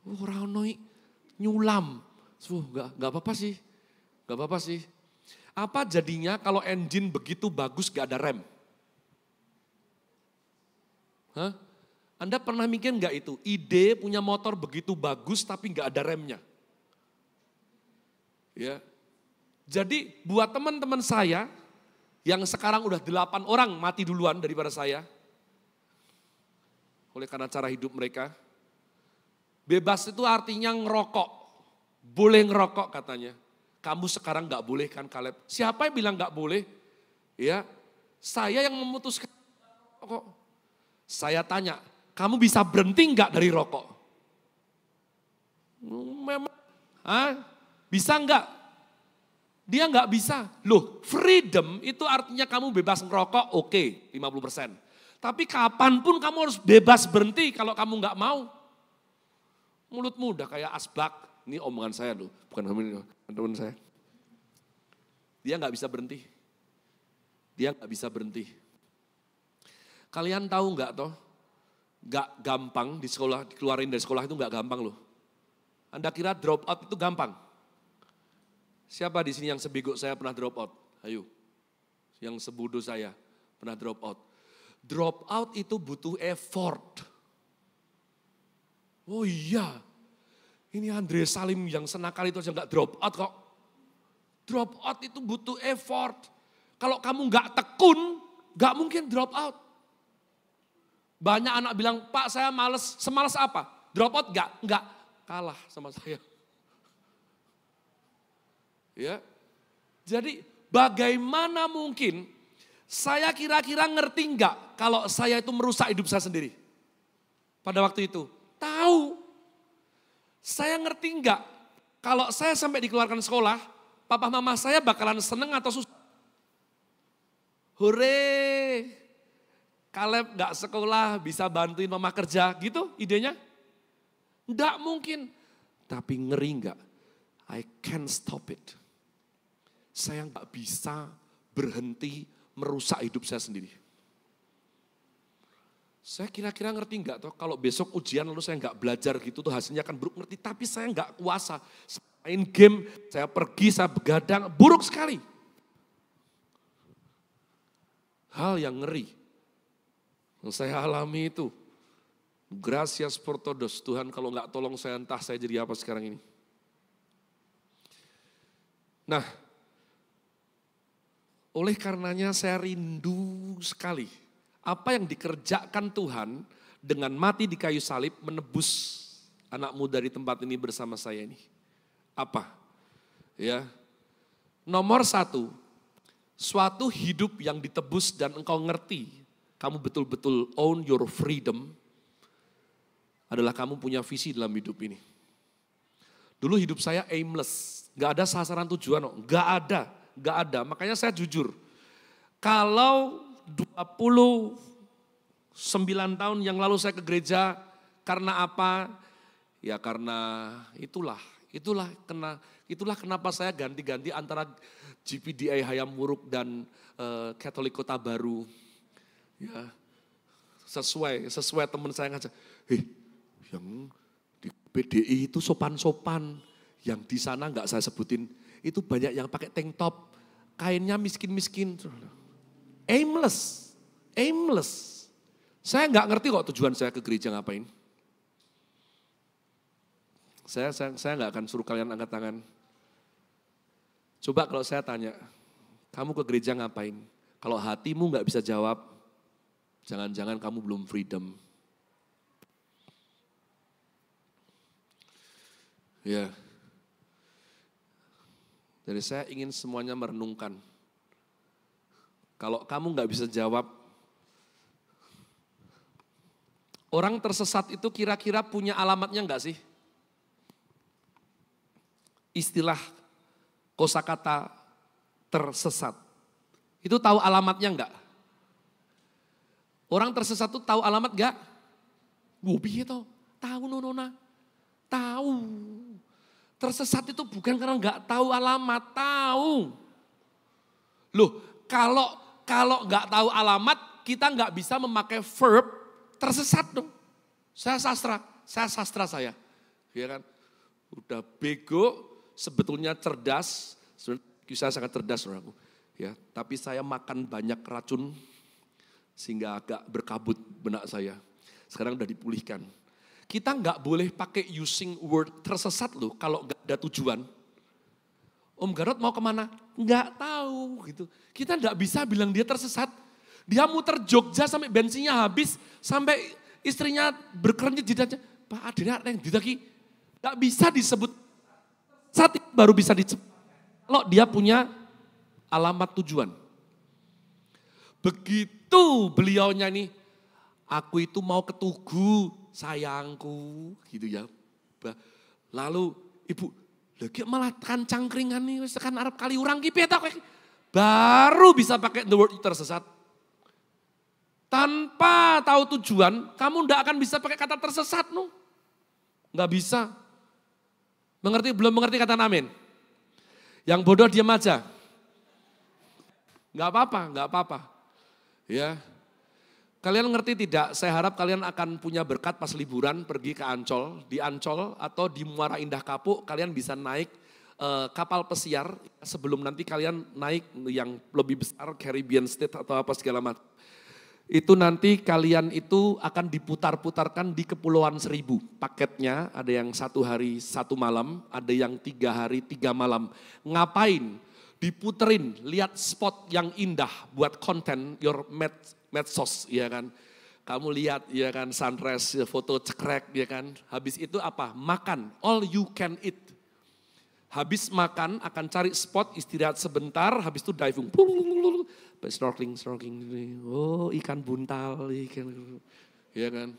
D: Ranoi nyulam, enggak apa-apa sih, enggak apa-apa sih. Apa jadinya kalau engine begitu bagus gak ada rem? Hah? Anda pernah mikir gak itu? Ide punya motor begitu bagus tapi gak ada remnya. Ya. Jadi buat teman-teman saya yang sekarang udah 8 orang mati duluan daripada saya. Oleh karena cara hidup mereka. Bebas itu artinya ngerokok. Boleh ngerokok katanya. Kamu sekarang gak boleh kan Kaleb? Siapa yang bilang gak boleh? Ya, saya yang memutuskan rokok. Saya tanya, kamu bisa berhenti gak dari rokok? Memang, bisa gak? Dia gak bisa. Loh, freedom itu artinya kamu bebas ngerokok, oke, 50%. Tapi kapanpun kamu harus bebas berhenti kalau kamu gak mau. Mulutmu udah kayak asbak. Ini omongan saya loh, bukan teman saya. Dia gak bisa berhenti. Dia gak bisa berhenti. Kalian tahu gak toh? Gak gampang di sekolah, dikeluarin dari sekolah itu gak gampang loh. Anda kira drop out itu gampang? Siapa di sini yang sebego saya pernah drop out? Ayo. Yang sebodoh saya pernah drop out. Drop out itu butuh effort. Oh iya. Ini Andre Salim yang senakal itu aja gak drop out kok. Drop out itu butuh effort. Kalau kamu gak tekun, gak mungkin drop out. Banyak anak bilang, Pak saya males, semalas apa? Drop out gak? Enggak, kalah sama saya. Ya, jadi bagaimana mungkin saya kira-kira ngerti gak kalau saya itu merusak hidup saya sendiri? Pada waktu itu, tahu. Saya ngerti enggak, kalau saya sampai dikeluarkan sekolah, papa mama saya bakalan seneng atau susah? Hore, Kaleb enggak sekolah bisa bantuin mama kerja, gitu idenya? Enggak mungkin, tapi ngeri enggak, I can't stop it. Saya enggak bisa berhenti merusak hidup saya sendiri. Saya kira-kira ngerti enggak toh kalau besok ujian lalu saya enggak belajar gitu tuh hasilnya akan buruk, ngerti. Tapi saya enggak kuasa. Saya main game, saya pergi, saya begadang, buruk sekali. Hal yang ngeri yang saya alami itu. Gracias por todos. Tuhan kalau enggak tolong saya entah saya jadi apa sekarang ini. Nah, oleh karenanya saya rindu sekali apa yang dikerjakan Tuhan dengan mati di kayu salib menebus anakmu dari tempat ini bersama saya ini. Apa? Ya. Nomor 1, suatu hidup yang ditebus dan engkau ngerti, kamu betul-betul own your freedom, adalah kamu punya visi dalam hidup ini. Dulu hidup saya aimless, gak ada sasaran tujuan, gak ada. Makanya saya jujur, kalau 29 tahun yang lalu saya ke gereja, karena apa? Ya karena itulah kenapa saya ganti-ganti antara GPDI Hayam Wuruk dan Katolik Kota Baru. Ya, sesuai teman saya ngajak, yang di PDI itu sopan-sopan, yang di sana nggak saya sebutin, itu banyak yang pakai tank top, kainnya miskin-miskin. Aimless. Saya nggak ngerti kok tujuan saya ke gereja ngapain. Saya nggak akan suruh kalian angkat tangan. Coba kalau saya tanya, kamu ke gereja ngapain? Kalau hatimu nggak bisa jawab, jangan-jangan kamu belum freedom. Ya. Jadi saya ingin semuanya merenungkan. Kalau kamu nggak bisa jawab, orang tersesat itu kira-kira punya alamatnya nggak sih? Istilah kosakata tersesat. Itu tahu alamatnya enggak? Orang tersesat itu tahu alamat enggak? Piye to? Tahu nona. Tahu. Tersesat itu bukan karena enggak tahu alamat, tahu. Loh, kalau enggak tahu alamat, kita enggak bisa memakai verb tersesat dong. Saya sastra saya. Ya kan? Udah bego, sebetulnya cerdas. Saya sangat cerdas saudaraku. Ya, tapi saya makan banyak racun sehingga agak berkabut benak saya. Sekarang udah dipulihkan. Kita nggak boleh pakai using word tersesat loh kalau nggak ada tujuan. Om Garot mau kemana? Nggak tahu gitu. Kita nggak bisa bilang dia tersesat. Dia muter Jogja sampai bensinnya habis, sampai istrinya berkerenyit jidatnya. Pak Adina yang ditaki, nggak bisa disebut. Saat itu baru bisa disebut. Kalau dia punya alamat tujuan. Begitu beliaunya ini, aku itu mau ke Tugu, sayangku, gitu ya. Lalu ibu, lagi malah kan cangkringan nih, kan Arab kali urang kipet aku. Baru bisa pakai the word tersesat. Tanpa tahu tujuan, kamu ndak akan bisa pakai kata tersesat, no. Nggak bisa. Mengerti, belum mengerti kata amin? Yang bodoh diam aja. Nggak apa-apa. Ya. Kalian ngerti tidak? Saya harap kalian akan punya berkat pas liburan pergi ke Ancol. Di Ancol atau di Muara Indah Kapuk kalian bisa naik kapal pesiar sebelum nanti kalian naik yang lebih besar Caribbean State atau apa segala macam. Itu nanti kalian itu akan diputar-putarkan di Kepulauan Seribu. Paketnya ada yang 1 hari 1 malam, ada yang 3 hari 3 malam. Ngapain? Diputerin, lihat spot yang indah buat konten your medsos, ya kan. Kamu lihat ya kan sunrise, foto cekrek ya kan. Habis itu apa? Makan, all you can eat. Habis makan akan cari spot istirahat sebentar, habis itu diving. Snorkeling. Oh, ikan buntal, ikan. Ya kan.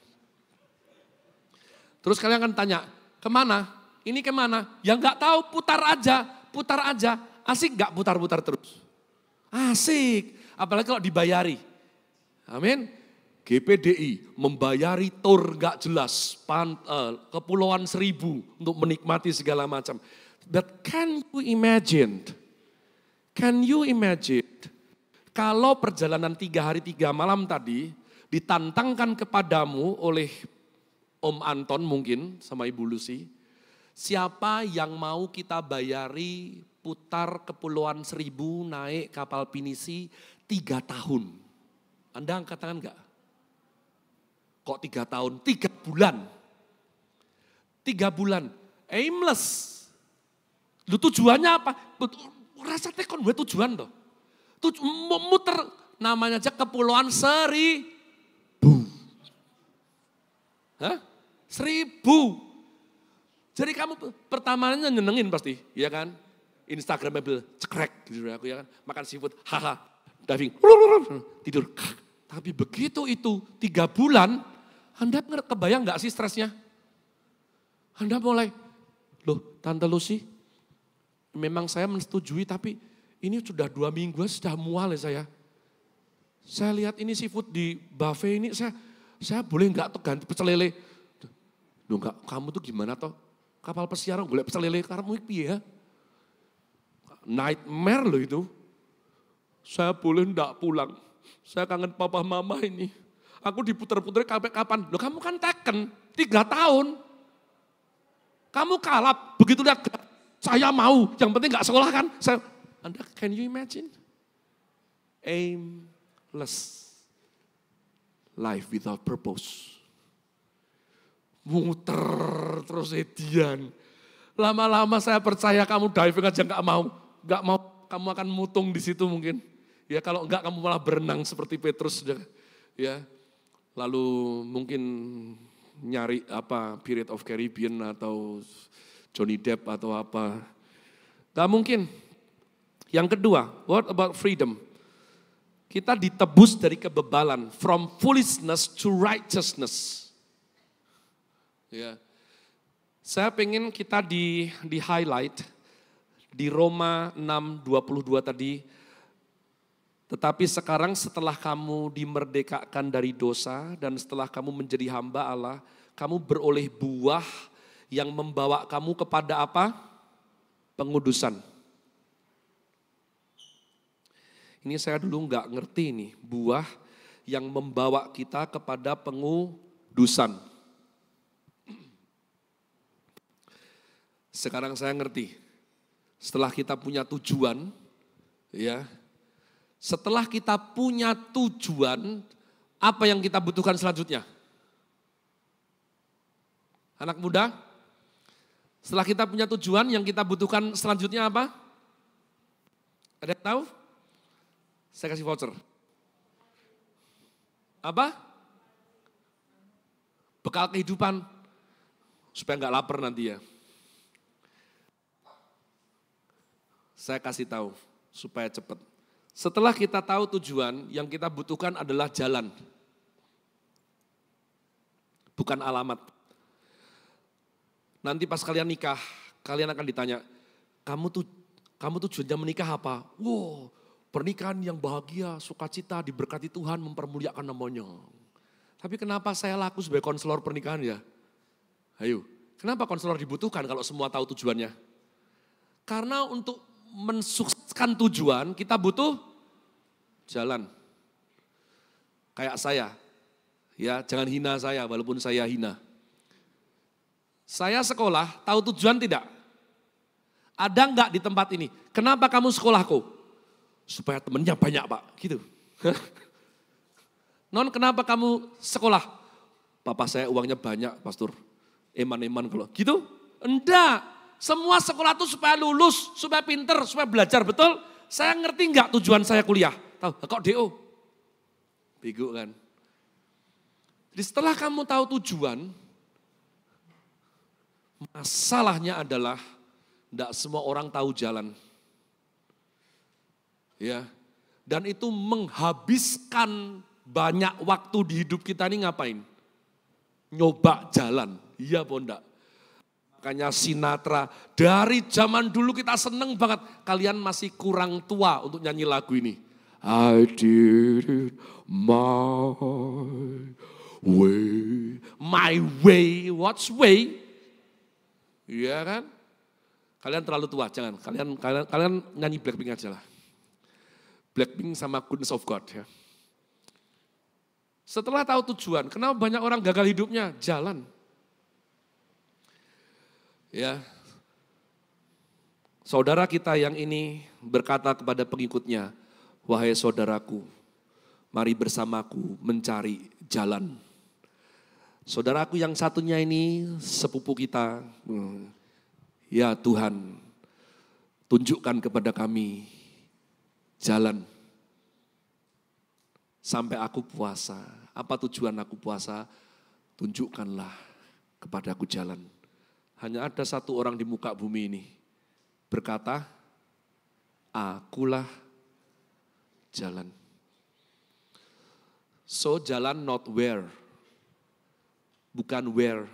D: Terus kalian akan tanya, kemana? Ini kemana? Ya nggak tahu, putar aja. Asik nggak putar-putar terus? Asik. Apalagi kalau dibayari. Amin. GPDI membayari tour nggak jelas, Kepulauan Seribu untuk menikmati segala macam. But can you imagine? Kalau perjalanan 3 hari 3 malam tadi ditantangkan kepadamu oleh Om Anton mungkin sama Ibu Lucy, siapa yang mau kita bayari putar Kepulauan Seribu naik kapal pinisi 3 tahun? Anda angkat tangan enggak? Kok 3 tahun? 3 bulan. 3 bulan. Aimless. Lu tujuannya apa? Rasa tekon gue tujuan toh. Muter namanya aja Kepulauan Seribu. Hah? 1.000. Jadi kamu pertamanya nyenengin pasti, ya kan? Instagramable, cekrek gitu aku ya kan. Makan seafood, haha, diving, tidur. Tapi begitu itu 3 bulan, Anda kebayang gak sih stresnya? Anda mulai, loh Tante Lucy, memang saya menyetujui tapi ini sudah 2 minggu sudah mual ya saya. Saya lihat ini seafood di buffet ini, saya boleh enggak tuh ganti pecel lele? Loh enggak, kamu tuh gimana toh? Kapal pesiar boleh pecel lele, karena mau piye ya? Nightmare loh itu. Saya boleh enggak pulang? Saya kangen papa mama ini. Aku diputer-puter sampai kapan? Loh kamu kan teken 3 tahun. Kamu kalap, begitu lihat saya mau, yang penting enggak sekolah kan? Anda can you imagine? Aimless life without purpose. Muter terus edian. Lama-lama saya percaya kamu diving aja enggak mau kamu akan mutung di situ mungkin. Ya kalau enggak kamu malah berenang seperti Petrus ya. Lalu mungkin nyari Pirate of Caribbean atau Johnny Depp atau apa. Enggak mungkin. Yang kedua, what about freedom? Kita ditebus dari kebebalan, from foolishness to righteousness. Ya. Saya pengen kita di highlight di Roma 6:22 tadi. Tetapi sekarang setelah kamu dimerdekakan dari dosa dan setelah kamu menjadi hamba Allah, kamu beroleh buah yang membawa kamu kepada apa? Pengudusan. Ini saya dulu nggak ngerti nih, buah yang membawa kita kepada pengudusan. Sekarang saya ngerti, setelah kita punya tujuan, ya, setelah kita punya tujuan, apa yang kita butuhkan selanjutnya? Anak muda, setelah kita punya tujuan, yang kita butuhkan selanjutnya apa? Ada yang tahu? Saya kasih voucher. Apa? Bekal kehidupan. Supaya nggak lapar nanti ya. Saya kasih tahu supaya cepat. Setelah kita tahu tujuan, yang kita butuhkan adalah jalan. Bukan alamat. Nanti pas kalian nikah, kalian akan ditanya, kamu tujuannya menikah apa? Wow, pernikahan yang bahagia, sukacita, diberkati Tuhan, mempermuliakan namanya. Tapi kenapa saya laku sebagai konselor pernikahan ya? Ayo, kenapa konselor dibutuhkan kalau semua tahu tujuannya? Karena untuk mensukseskan tujuan, kita butuh jalan. Kayak saya, ya jangan hina saya walaupun saya hina. Saya sekolah, tahu tujuan tidak? Ada enggak di tempat ini? Kenapa kamu sekolah kok? Supaya temennya banyak Pak, gitu. Non kenapa kamu sekolah? Papa saya uangnya banyak pastor, eman-eman kalau gitu. Enggak, semua sekolah itu supaya lulus, supaya pinter, supaya belajar, betul? Saya ngerti enggak tujuan saya kuliah? Tahu, kok DO? Bego kan? Jadi setelah kamu tahu tujuan, masalahnya adalah enggak semua orang tahu jalan. Ya, dan itu menghabiskan banyak waktu di hidup kita ini ngapain? Nyoba jalan, iya apa enggak? Makanya Sinatra, dari zaman dulu kita seneng banget, kalian masih kurang tua untuk nyanyi lagu ini. I did it my way, what's way? Iya kan? Kalian terlalu tua, jangan, kalian nyanyi Blackpink aja lah. Blackpink sama Goodness of God ya. Setelah tahu tujuan, kenapa banyak orang gagal hidupnya? Jalan. Ya. Saudara kita yang ini berkata kepada pengikutnya, wahai saudaraku, mari bersamaku mencari jalan. Saudaraku yang satunya ini sepupu kita, ya Tuhan, tunjukkan kepada kami jalan sampai aku puasa. Apa tujuan aku puasa? tunjukkanlah kepadaku jalan. Hanya ada satu orang di muka bumi ini berkata, akulah jalan. So jalan not where, bukan where,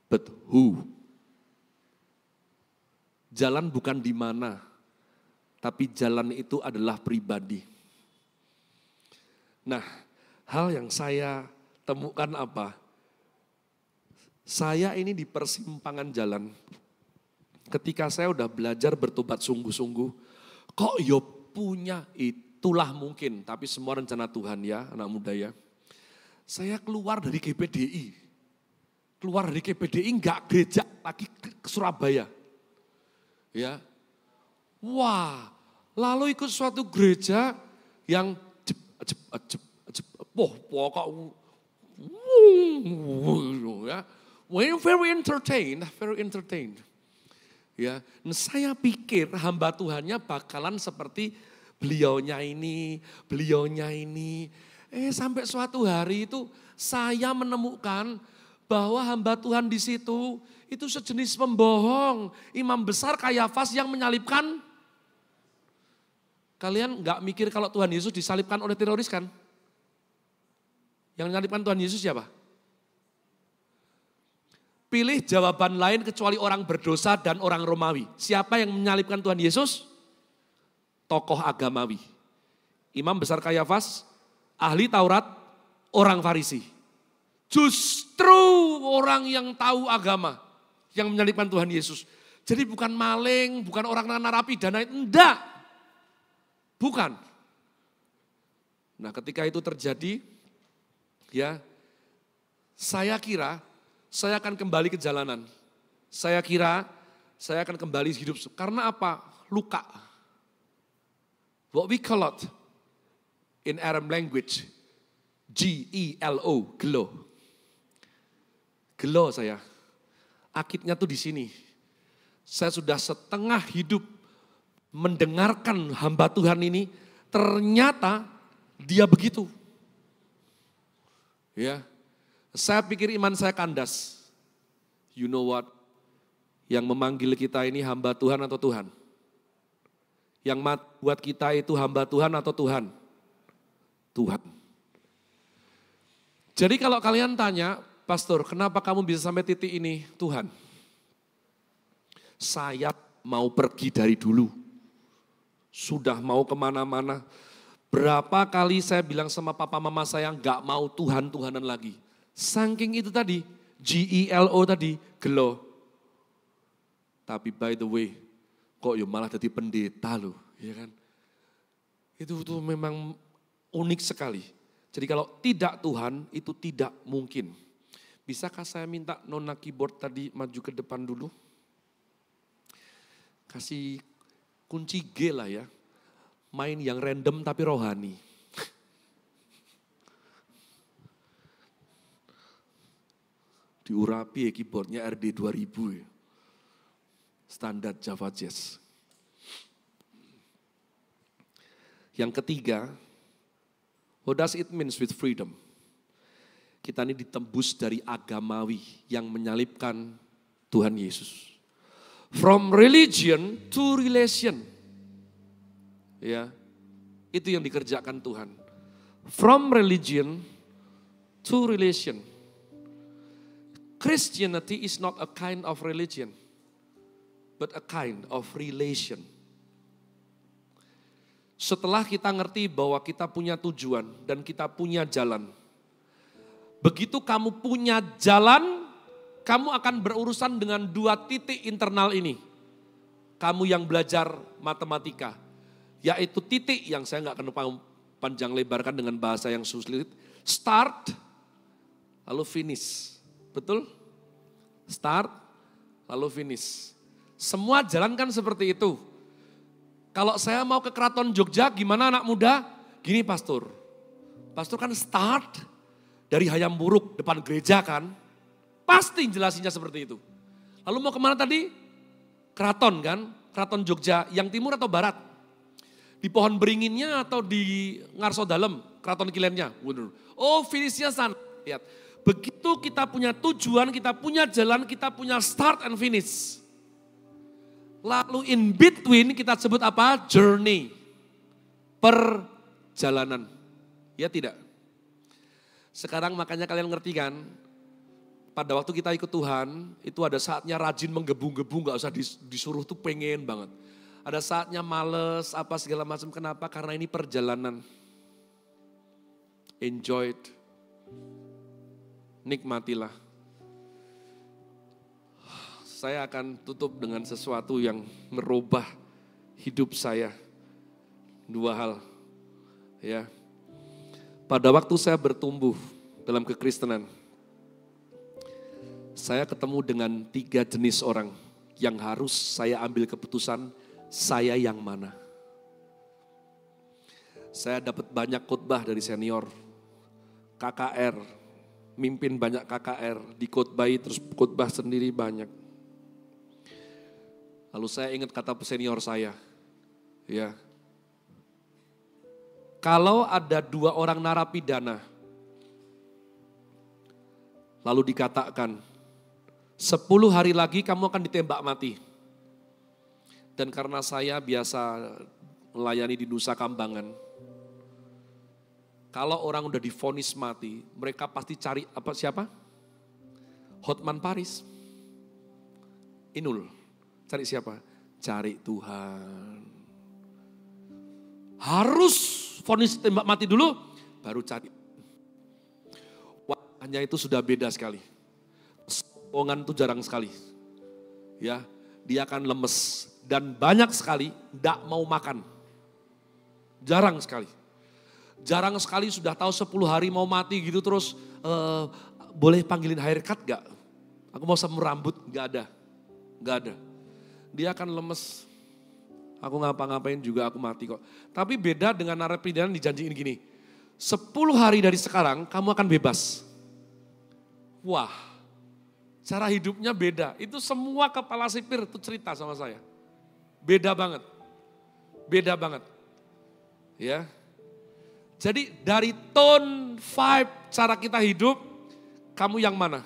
D: but who. Jalan bukan di mana, tapi jalan itu adalah pribadi. Nah, hal yang saya temukan apa? Saya ini di persimpangan jalan. Ketika saya udah belajar bertobat sungguh-sungguh, kok yo punya itulah mungkin, tapi semua rencana Tuhan ya, anak muda ya. Saya keluar dari GPDI. Keluar dari GPDI enggak gereja lagi ke Surabaya. Ya. Wah, lalu ikut suatu gereja yang pokok ya. Very entertained. Ya, nah saya pikir hamba Tuhannya bakalan seperti beliaunya ini. Sampai suatu hari itu saya menemukan bahwa hamba Tuhan di situ itu sejenis pembohong. Imam besar Kayafas yang menyalibkan. Kalian nggak mikir kalau Tuhan Yesus disalibkan oleh teroris kan? Yang menyalibkan Tuhan Yesus siapa? Pilih jawaban lain kecuali orang berdosa dan orang Romawi. Siapa yang menyalibkan Tuhan Yesus? Tokoh agamawi. Imam besar Kayafas, ahli Taurat, orang Farisi. Justru orang yang tahu agama yang menyalibkan Tuhan Yesus. Jadi bukan maling, bukan orang narapidana, enggak. Bukan. Nah, ketika itu terjadi, ya, saya kira saya akan kembali ke jalanan. Saya kira saya akan kembali hidup. Karena apa? Luka. What we call it in Arab language, G-E-L-O, gelo. Gelo saya. Akidnya tuh di sini. Saya sudah setengah hidup mendengarkan hamba Tuhan ini, ternyata dia begitu. Ya. Saya pikir iman saya kandas. You know what? Yang memanggil kita ini hamba Tuhan atau Tuhan? Yang buat kita itu hamba Tuhan atau Tuhan? Tuhan. Jadi kalau kalian tanya, Pastor, kenapa kamu bisa sampai titik ini? Tuhan. Saya mau pergi dari dulu. Sudah mau kemana-mana. Berapa kali saya bilang sama papa mama saya gak mau Tuhan-Tuhanan lagi. Saking itu tadi, G-E-L-O tadi, gelo. Tapi by the way, kok ya malah jadi pendeta loh, ya kan? Itu tuh memang unik sekali. Jadi kalau tidak Tuhan, itu tidak mungkin. Bisakah saya minta nona keyboard tadi maju ke depan dulu? Kasih kunci G lah ya. Main yang random tapi rohani. Diurapi ya keyboardnya RD 2000 ya. Standar Java Jazz. Yang ketiga, what does it mean with freedom? Kita ini ditembus dari agamawi yang menyalibkan Tuhan Yesus. From religion to relation. Ya, itu yang dikerjakan Tuhan. From religion to relation. Christianity is not a kind of religion, but a kind of relation. Setelah kita ngerti bahwa kita punya tujuan dan kita punya jalan. Begitu kamu punya jalan, kamu akan berurusan dengan dua titik internal ini. Kamu yang belajar matematika, yaitu titik yang saya nggak akan panjang lebarkan dengan bahasa yang sulit. Start, lalu finish. Betul? Start, lalu finish. Semua jalan kan seperti itu. Kalau saya mau ke Keraton Jogja, gimana anak muda? Gini Pastor. Pastor kan start dari Hayam Buruk depan gereja kan. Pasti jelasinnya seperti itu. Lalu mau kemana tadi? Keraton kan? Keraton Jogja yang timur atau barat? Di Pohon Beringinnya atau di Ngarso Dalem? Keraton Kilennya? Oh finishnya sana. Lihat. Begitu kita punya tujuan, kita punya jalan, kita punya start and finish. Lalu in between kita sebut apa? Journey. Perjalanan. Ya tidak? Sekarang makanya kalian ngerti kan? Pada waktu kita ikut Tuhan, itu ada saatnya rajin menggebu-gebu, gak usah disuruh tuh pengen banget. Ada saatnya males, apa segala macam. Kenapa? Karena ini perjalanan. Enjoy it. Nikmatilah. Saya akan tutup dengan sesuatu yang merubah hidup saya. 2 hal. Ya. Pada waktu saya bertumbuh dalam kekristenan, saya ketemu dengan 3 jenis orang yang harus saya ambil keputusan, saya yang mana. Saya dapat banyak khotbah dari senior, KKR, mimpin banyak KKR, dikhotbahi terus khotbah sendiri banyak. Lalu saya ingat kata senior saya, ya, kalau ada 2 orang narapidana, lalu dikatakan, 10 hari lagi kamu akan ditembak mati. Dan karena saya biasa melayani di Nusa Kambangan, kalau orang udah divonis mati, mereka pasti cari siapa? Hotman Paris. Inul. Cari siapa? Cari Tuhan. Harus vonis tembak mati dulu, baru cari. Wajahnya itu sudah beda sekali. Sombongan itu jarang sekali. Ya, dia akan lemes dan banyak sekali tidak mau makan. Jarang sekali. Jarang sekali sudah tahu 10 hari mau mati gitu terus boleh panggilin haircut gak? Aku mau semur rambut, gak ada. Gak ada. Dia akan lemes. Aku ngapa-ngapain juga aku mati kok. Tapi beda dengan narapidana dijanjiin gini. 10 hari dari sekarang kamu akan bebas. Wah, cara hidupnya beda. Itu semua kepala sipir itu cerita sama saya. Beda banget. Beda banget. Ya. Jadi dari tone, vibe, cara kita hidup, kamu yang mana?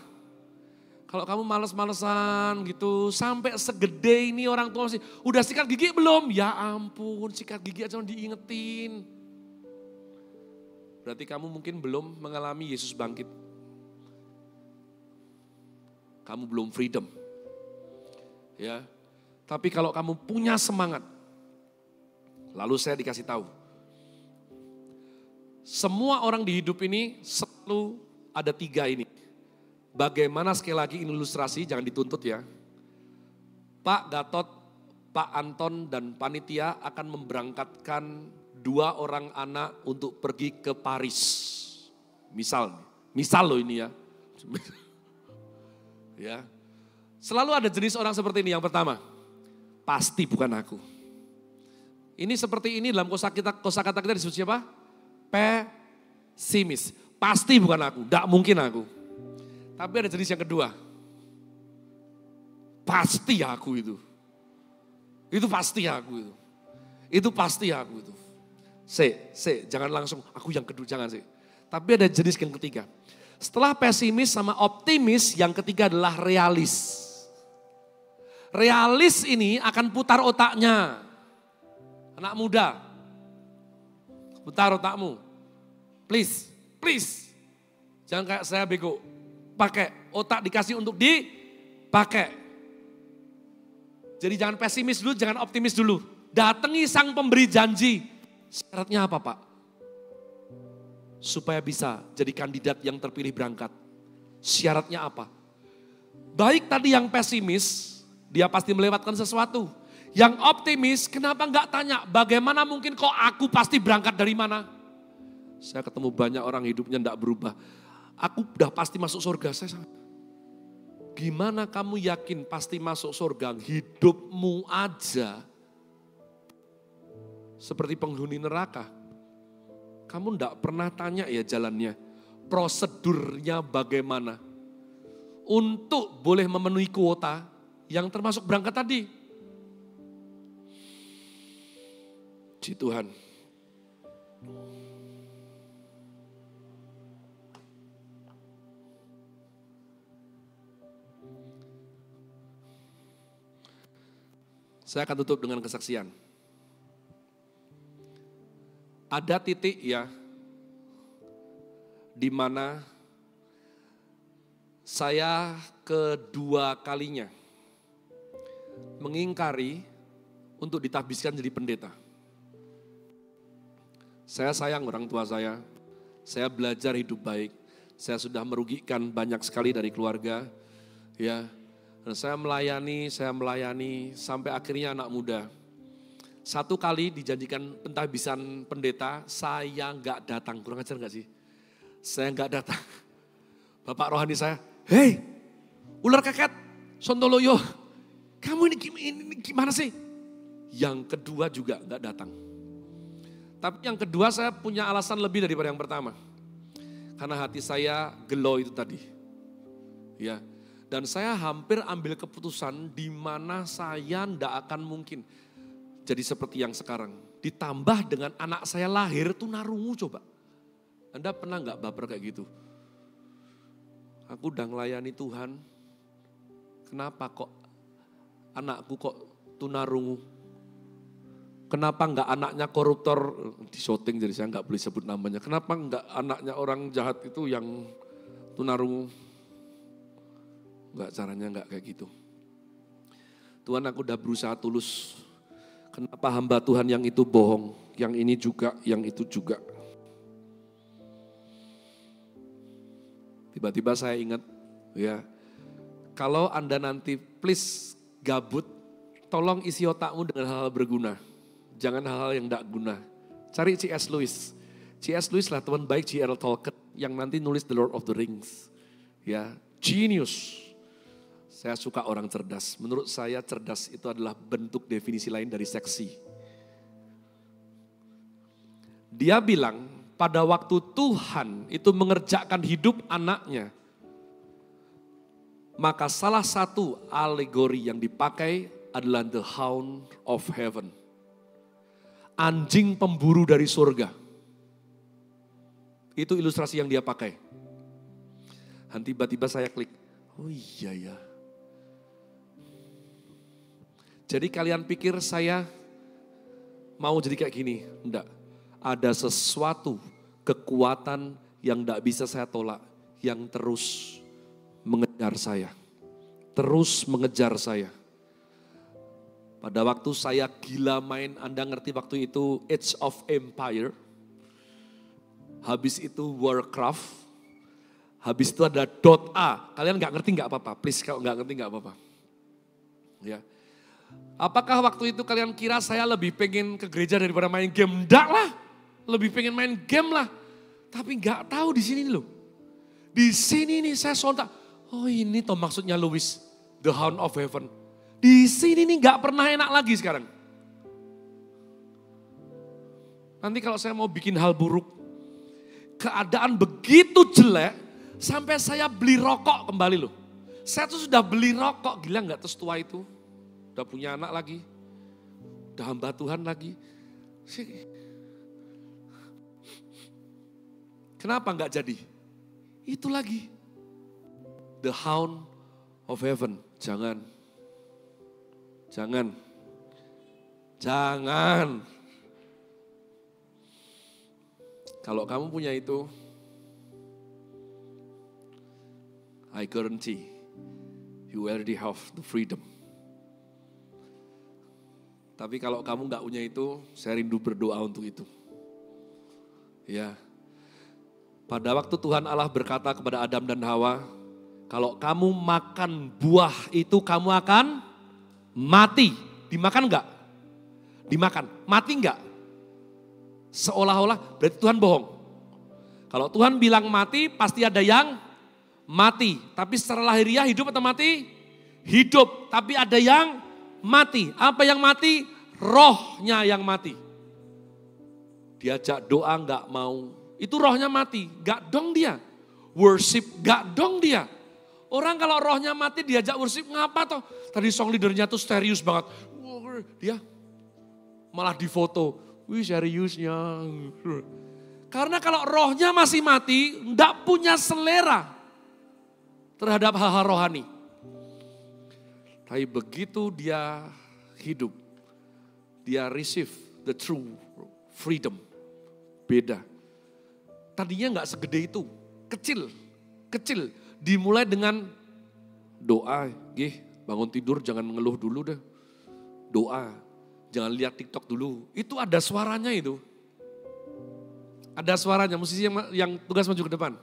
D: Kalau kamu males-malesan gitu, sampai segede ini orang tua masih, udah sikat gigi belum? Ya ampun, sikat gigi aja diingetin. Berarti kamu mungkin belum mengalami Yesus bangkit. Kamu belum freedom. Ya. Tapi kalau kamu punya semangat, lalu saya dikasih tahu, semua orang di hidup ini selalu ada 3 ini. Bagaimana sekali lagi ini ilustrasi, jangan dituntut ya. Pak Gatot, Pak Anton dan panitia akan memberangkatkan 2 orang anak untuk pergi ke Paris. Misal loh ini ya. Ya. Selalu ada jenis orang seperti ini. Yang pertama, pasti bukan aku. Ini seperti ini dalam kosakata kita disebut siapa? Pesimis. Pasti bukan aku, tidak mungkin aku. Tapi ada jenis yang kedua. Pasti aku itu. Itu pasti aku itu. Itu pasti aku itu. Jangan langsung aku yang kedua, jangan sih. Tapi ada jenis yang ketiga. Setelah pesimis sama optimis, yang ketiga adalah realis. Realis ini akan putar otaknya. Anak muda, putar otakmu. Please. Jangan kayak saya bego. Pakai otak dikasih untuk dipakai. Jadi jangan pesimis dulu, jangan optimis dulu. Datangi sang pemberi janji. Syaratnya apa Pak? Supaya bisa jadi kandidat yang terpilih berangkat. Syaratnya apa? Baik tadi yang pesimis, dia pasti melewatkan sesuatu. Yang optimis, kenapa enggak tanya, bagaimana mungkin kok aku pasti berangkat dari mana? Saya ketemu banyak orang hidupnya enggak berubah. Aku udah pasti masuk surga. Gimana kamu yakin pasti masuk surga? Hidupmu aja seperti penghuni neraka. Kamu enggak pernah tanya ya jalannya, prosedurnya bagaimana. Untuk boleh memenuhi kuota yang termasuk berangkat tadi. Puji Tuhan. Saya akan tutup dengan kesaksian. Ada titik ya, di mana saya kedua kalinya mengingkari untuk ditabiskan jadi pendeta. Saya sayang orang tua saya belajar hidup baik, saya sudah merugikan banyak sekali dari keluarga, ya. Dan saya melayani sampai akhirnya anak muda. Satu kali dijanjikan pentahbisan pendeta, saya nggak datang. Kurang ajar nggak sih? Saya nggak datang. Bapak rohani saya, hei, ular keket, Sontoloyo, kamu ini gimana sih? Yang kedua juga nggak datang. Tapi yang kedua saya punya alasan lebih daripada yang pertama. Karena hati saya gelo itu tadi. Ya, dan saya hampir ambil keputusan di mana saya ndak akan mungkin jadi seperti yang sekarang. Ditambah dengan anak saya lahir tunarungu coba. Anda pernah nggak baper kayak gitu? Aku udah ngelayani Tuhan, kenapa kok anakku kok tunarungu? Kenapa nggak anaknya koruptor, di syuting jadi saya nggak boleh sebut namanya. Kenapa nggak anaknya orang jahat itu yang tunarungu? Nggak, caranya nggak kayak gitu. Tuhan, aku udah berusaha tulus. Kenapa hamba Tuhan yang itu bohong, yang ini juga, yang itu juga. Tiba-tiba saya ingat, ya, kalau Anda nanti please gabut, tolong isi otakmu dengan hal-hal berguna. Jangan hal-hal yang tidak guna. Cari C.S. Lewis. C.S. Lewis lah teman baik J.R.R. Tolkien yang nanti nulis The Lord of the Rings. Ya, genius. Saya suka orang cerdas. Menurut saya cerdas itu adalah bentuk definisi lain dari seksi. Dia bilang pada waktu Tuhan itu mengerjakan hidup anaknya, maka salah satu alegori yang dipakai adalah the hound of heaven. Anjing pemburu dari surga. Itu ilustrasi yang dia pakai. Dan tiba-tiba saya klik, oh iya ya. Jadi kalian pikir saya mau jadi kayak gini? Enggak. Ada sesuatu kekuatan yang enggak bisa saya tolak. Yang terus mengejar saya. Terus mengejar saya. Pada waktu saya gila main, Anda ngerti waktu itu Age of Empire. Habis itu Warcraft. Habis itu ada .A. Kalian enggak ngerti enggak apa-apa. Please kalau enggak ngerti enggak apa-apa. Ya. Apakah waktu itu kalian kira saya lebih pengen ke gereja daripada main game? Enggak lah, lebih pengen main game lah. Tapi enggak tahu di sini loh. Di sini nih saya sontak, oh ini toh maksudnya Lewis, the hound of heaven. Di sini nih enggak pernah enak lagi sekarang. Nanti kalau saya mau bikin hal buruk, keadaan begitu jelek, sampai saya beli rokok kembali loh. Saya tuh sudah beli rokok, gila enggak terus tua itu. Udah punya anak lagi, udah hamba Tuhan lagi. Kenapa enggak jadi? Itu lagi. The hound of heaven. Jangan. Jangan. Jangan. Kalau kamu punya itu, I guarantee you already have the freedom. Tapi kalau kamu nggak punya itu, saya rindu berdoa untuk itu. Ya. Pada waktu Tuhan Allah berkata kepada Adam dan Hawa, kalau kamu makan buah itu kamu akan mati. Dimakan nggak? Dimakan. Mati nggak? Seolah-olah berarti Tuhan bohong. Kalau Tuhan bilang mati, pasti ada yang mati. Tapi secara lahiriah hidup atau mati? Hidup. Tapi ada yang mati. Apa yang mati? Rohnya yang mati. Diajak doa nggak mau. Itu rohnya mati. Nggak dong dia. Worship nggak dong dia. Orang kalau rohnya mati diajak worship ngapa toh? Tadi song leadernya tuh serius banget. Dia malah difoto. Wih seriusnya. Karena kalau rohnya masih mati, nggak punya selera terhadap hal-hal rohani. Tapi begitu dia hidup. Dia receive the true freedom. Beda. Tadinya nggak segede itu, kecil. Dimulai dengan doa, bangun tidur jangan mengeluh dulu deh. Doa, jangan lihat TikTok dulu. Itu ada suaranya itu. Ada suaranya, musisi yang tugas maju ke depan.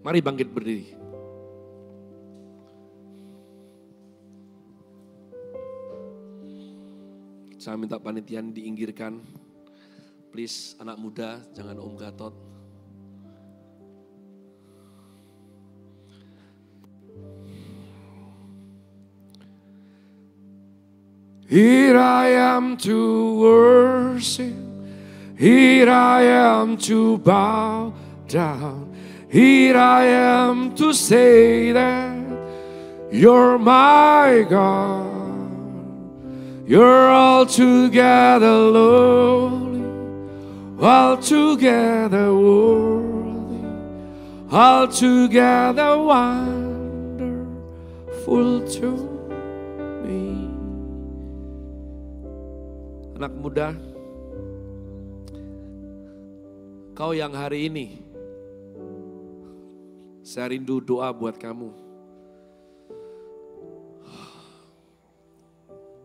D: Mari bangkit berdiri. Saya minta panitia diinggirkan. Please anak muda, jangan Om Gatot. Here I am to worship. Here I am to bow down. Here I am to say that you're my God. You're altogether lovely, altogether worthy, altogether wonderful to me. Anak muda, kau yang hari ini, saya rindu doa buat kamu.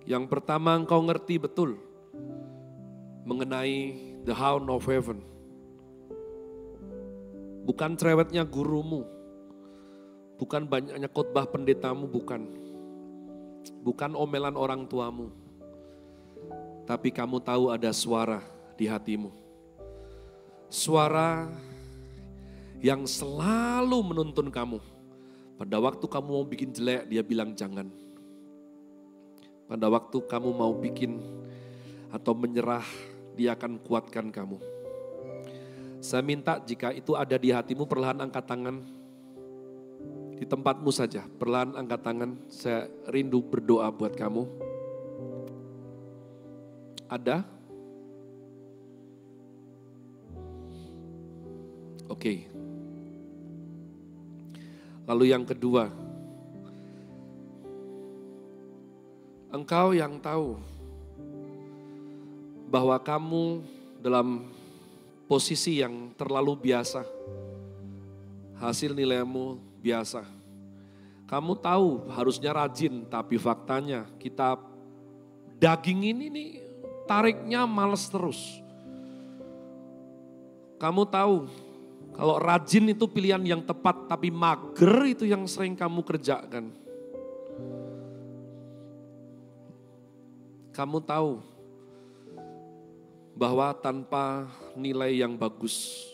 D: Yang pertama, engkau ngerti betul mengenai the hound of heaven. Bukan cerewetnya gurumu, bukan banyaknya khotbah pendetamu, bukan. Bukan omelan orang tuamu. Tapi kamu tahu ada suara di hatimu. Suara yang selalu menuntun kamu. Pada waktu kamu mau bikin jelek, dia bilang jangan. Pada waktu kamu mau bikin atau menyerah, dia akan kuatkan kamu. Saya minta jika itu ada di hatimu, perlahan angkat tangan. Di tempatmu saja, perlahan angkat tangan. Saya rindu berdoa buat kamu. Ada? Oke. Lalu yang kedua, engkau yang tahu bahwa kamu dalam posisi yang terlalu biasa, hasil nilaimu biasa. Kamu tahu harusnya rajin, tapi faktanya kita daging ini nih tariknya males terus. Kamu tahu kalau rajin itu pilihan yang tepat, tapi mager itu yang sering kamu kerjakan. Kamu tahu bahwa tanpa nilai yang bagus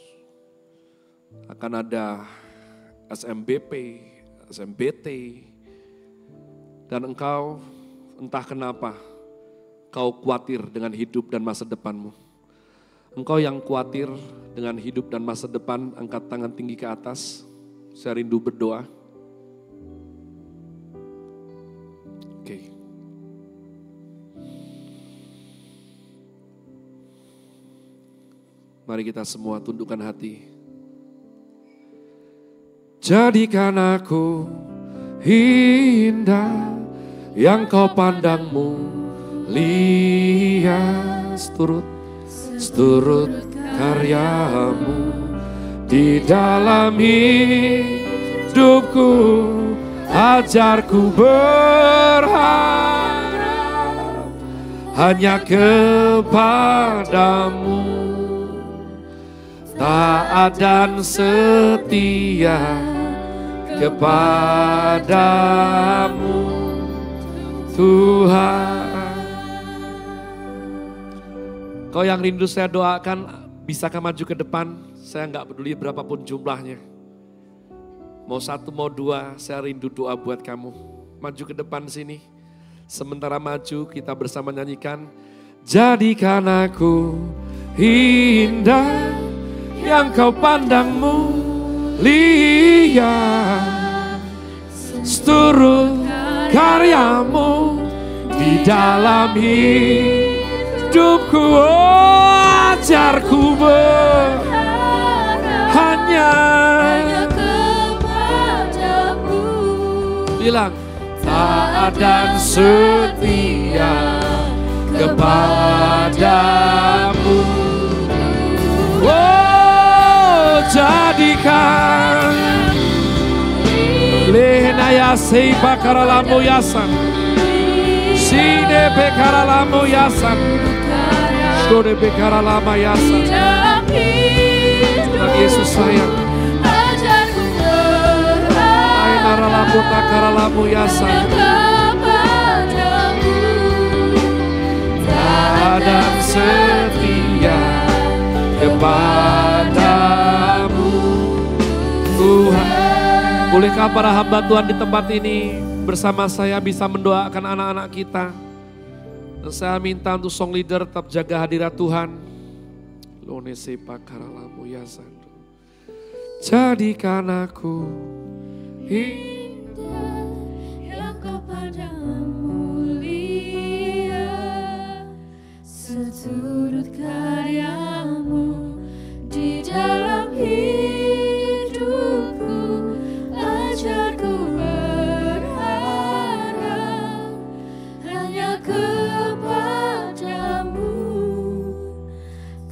D: akan ada SMBP, SMBT, dan engkau entah kenapa kau khawatir dengan hidup dan masa depanmu. Engkau yang khawatir dengan hidup dan masa depan, angkat tangan tinggi ke atas. Saya rindu berdoa. Oke. Mari kita semua tundukkan hati. Jadikan aku indah yang kau pandangmu, lihat seturut karyamu di dalam hidupku, ajarku berharap hanya kepadamu, taat dan setia kepadamu Tuhan. Kau yang rindu saya doakan, bisakah maju ke depan? Saya enggak peduli berapapun jumlahnya. Mau satu, mau dua, saya rindu doa buat kamu. Maju ke depan sini. Sementara maju, kita bersama nyanyikan. Jadikan aku indah yang kau pandangmu, lihat seturut karyamu di dalam hidupku. Ajarku hanya
A: kepadamu.
D: Bilang taat dan setia kepadamu. Oh, jadikan lehnaya seipa karalamu yasan, sine bekaralamu yasan, sore bekaralama yasan. Tuhan Yesus sayang. Ainaralamu takaralamu yasan. Dan setia kepadamu Tuhan. Bolehkah para hamba Tuhan di tempat ini bersama saya bisa mendoakan anak-anak kita? Dan saya minta untuk song leader tetap jaga hadirat Tuhan. Lone sepa karalamu yasan. Jadikan aku
A: indah yang kepadamu mulia, seturut karyamu di dalam hidupku. Ajarku berharap hanya kepadamu,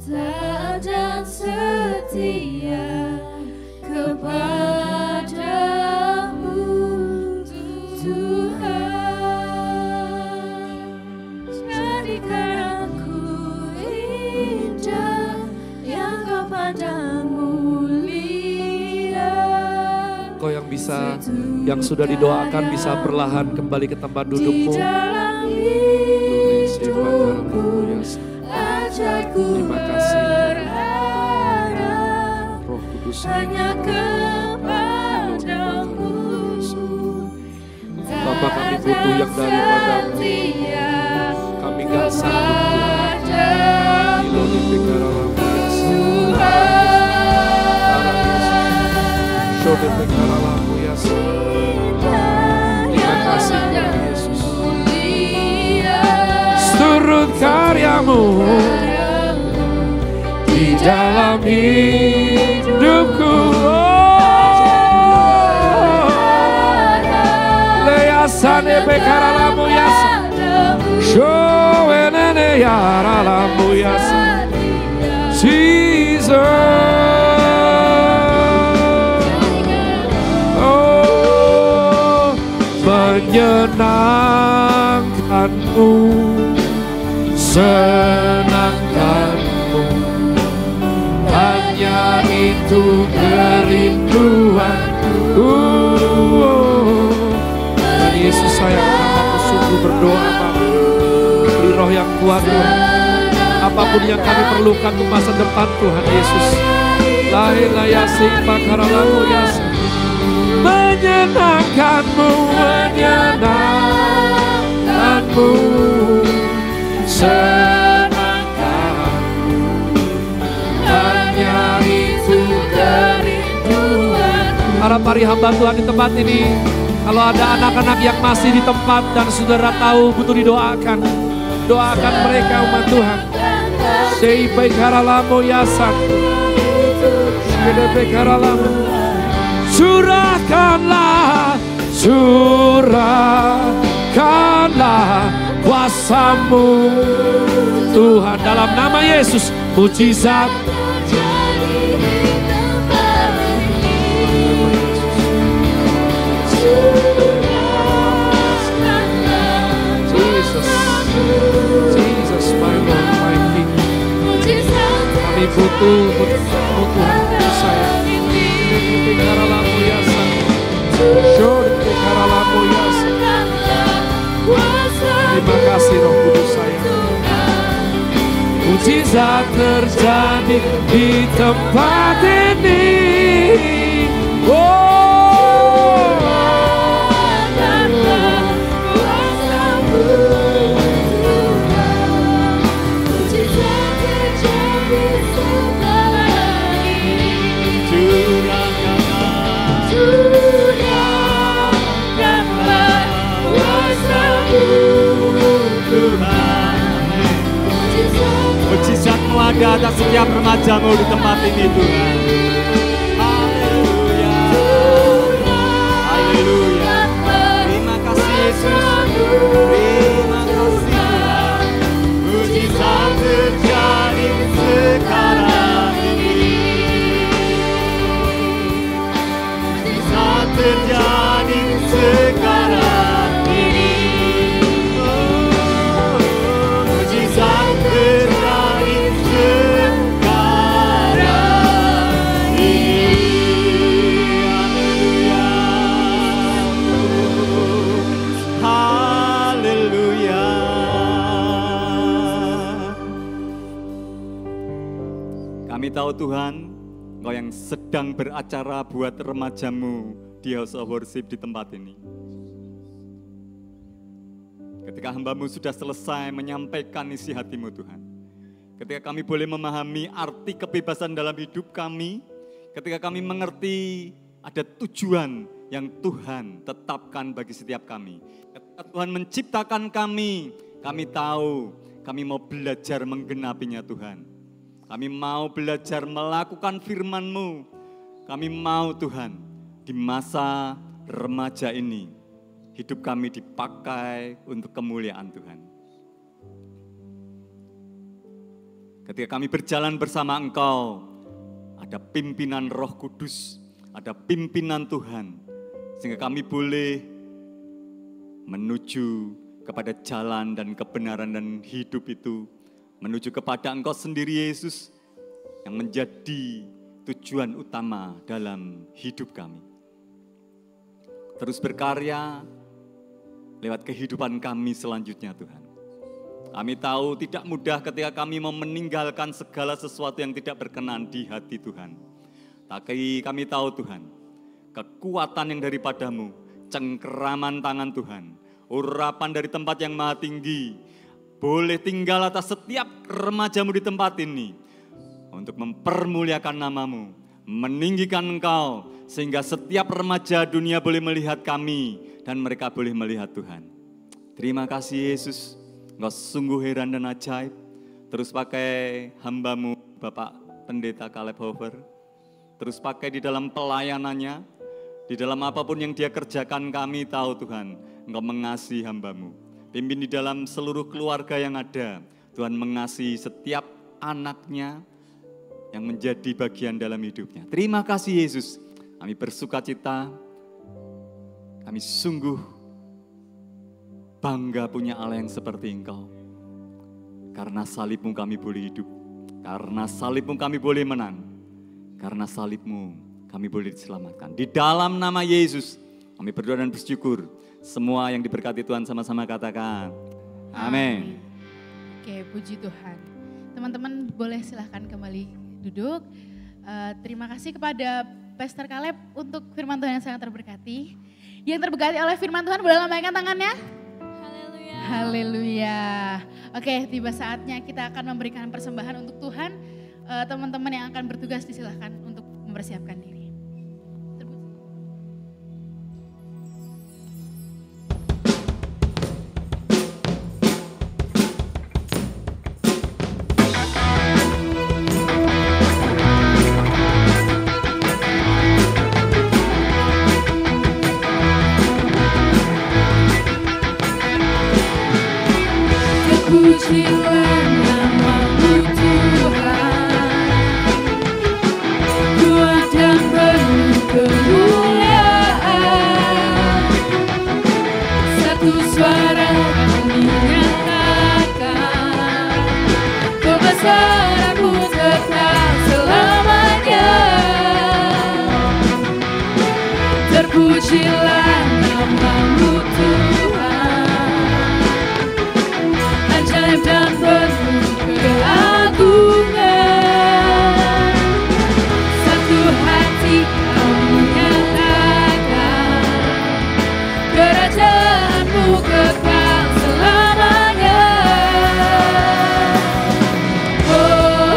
A: taat dan setia kepadamu Tuhan. Jadikan aku indah yang kepadamu mulia.
D: Kau yang bisa, yang sudah didoakan bisa perlahan kembali ke tempat dudukmu. Terima kasih Roh Kudus.
A: Hanya kepadamu.
D: Bapa, kami butuh yang daripadamu. Kami gak sanggup Tuhan. Terima kasih Tuhan Yesus. Seturut karyamu di dalam hidupku. Leasane bekaralamu yasan, showenene yaralamu yasan, Jesus. Oh, menyenangkanmu, senangkanmu, hanya itu kerinduanku. Dan Yesus sayang, hamba sungguh berdoa Bapa, beri roh yang kuat Tuhan. Apapun yang kami perlukan untuk masa depan Tuhan Yesus. Lahirlayasi pakaralamu yasa, menyenangkanmu, menyenangkanmu, senangkanmu, hanya itu kerinduanku. Para pari hamba Tuhan di tempat ini, kalau ada anak-anak yang masih di tempat dan saudara tahu butuh didoakan, doakan mereka umat Tuhan. Seipai karalamu yasan, sedepe karalamu, surahkanlah, surahkanlah kuasamu Tuhan, dalam nama Yesus. Mujizat Jesus, my Lord, my King. Kami butuh Tuhan saya. Karalamu yasa, syurga karalamu yasa. Terima kasih Roh Kudus saya. Mujizat terjadi di tempat ini. Oh.
F: setiap remajamu di tempat ini Tuhan. Haleluya. Haleluya. Terima kasih Yesus. Terima kasih Tuhan. Mujizat terjadi sekarang ini. Mujizat terjadi sekarang ini. Mujizat terjadi sekarang ini. Haleluya. Kami tahu Tuhan, Engkau yang sedang beracara buat remajamu di House of Worship di tempat ini. Ketika hamba-Mu sudah selesai menyampaikan isi hati-Mu Tuhan. Ketika kami boleh memahami arti kebebasan dalam hidup kami. Ketika kami mengerti ada tujuan yang Tuhan tetapkan bagi setiap kami. Ketika Tuhan menciptakan kami tahu kami mau belajar menggenapinya Tuhan. Kami mau belajar melakukan firman-Mu. Kami mau Tuhan di masa remaja ini hidup kami dipakai untuk kemuliaan Tuhan. Ketika kami berjalan bersama Engkau, ada pimpinan Roh Kudus, ada pimpinan Tuhan, sehingga kami boleh menuju kepada jalan dan kebenaran dan hidup itu, menuju kepada Engkau sendiri Yesus, yang menjadi tujuan utama dalam hidup kami. Terus berkarya lewat kehidupan kami selanjutnya Tuhan. Kami tahu tidak mudah ketika kami mau meninggalkan segala sesuatu yang tidak berkenan di hati Tuhan. Tapi kami tahu Tuhan, kekuatan yang daripada-Mu, cengkeraman tangan Tuhan, urapan dari tempat yang maha tinggi, boleh tinggal atas setiap remaja-Mu di tempat ini, untuk mempermuliakan nama-Mu, meninggikan Engkau, sehingga setiap remaja dunia boleh melihat kami, dan mereka boleh melihat Tuhan. Terima kasih Yesus, Engkau sungguh heran dan ajaib. Terus pakai hamba-Mu Bapak Pendeta Caleb Hofer, terus pakai di dalam pelayanannya, di dalam apapun yang dia kerjakan kami tahu Tuhan, Engkau mengasihi hamba-Mu. Pimpin di dalam seluruh keluarga yang ada, Tuhan mengasihi setiap anaknya yang menjadi bagian dalam hidupnya. Terima kasih Yesus, kami bersuka cita, kami sungguh bangga punya Allah yang seperti Engkau. Karena salib-Mu kami boleh hidup, karena salib-Mu kami boleh menang, karena salib-Mu kami boleh diselamatkan. Di dalam nama Yesus kami berdoa dan bersyukur. Semua yang diberkati Tuhan sama-sama katakan amin.
A: Oke, puji Tuhan. Teman-teman boleh silahkan kembali duduk. Terima kasih kepada Pastor Caleb untuk firman Tuhan yang sangat terberkati. Yang terberkati oleh firman Tuhan boleh lambaikan tangannya.
B: Haleluya.
A: Haleluya. Oke, tiba saatnya kita akan memberikan persembahan untuk Tuhan. Teman-teman yang akan bertugas disilahkan untuk mempersiapkan diri.
G: Terpujilah nama-Mu Tuhan, kuat dan penuh kemuliaan. Satu suara kami nyatakan, kebesaran-Mu tetap selamanya. Terpujilah nama-Mu Tuhan, ajaib dan penuh keagungan. Satu hati kami nyatakan, kerajaan-Mu kekal selamanya. Oh,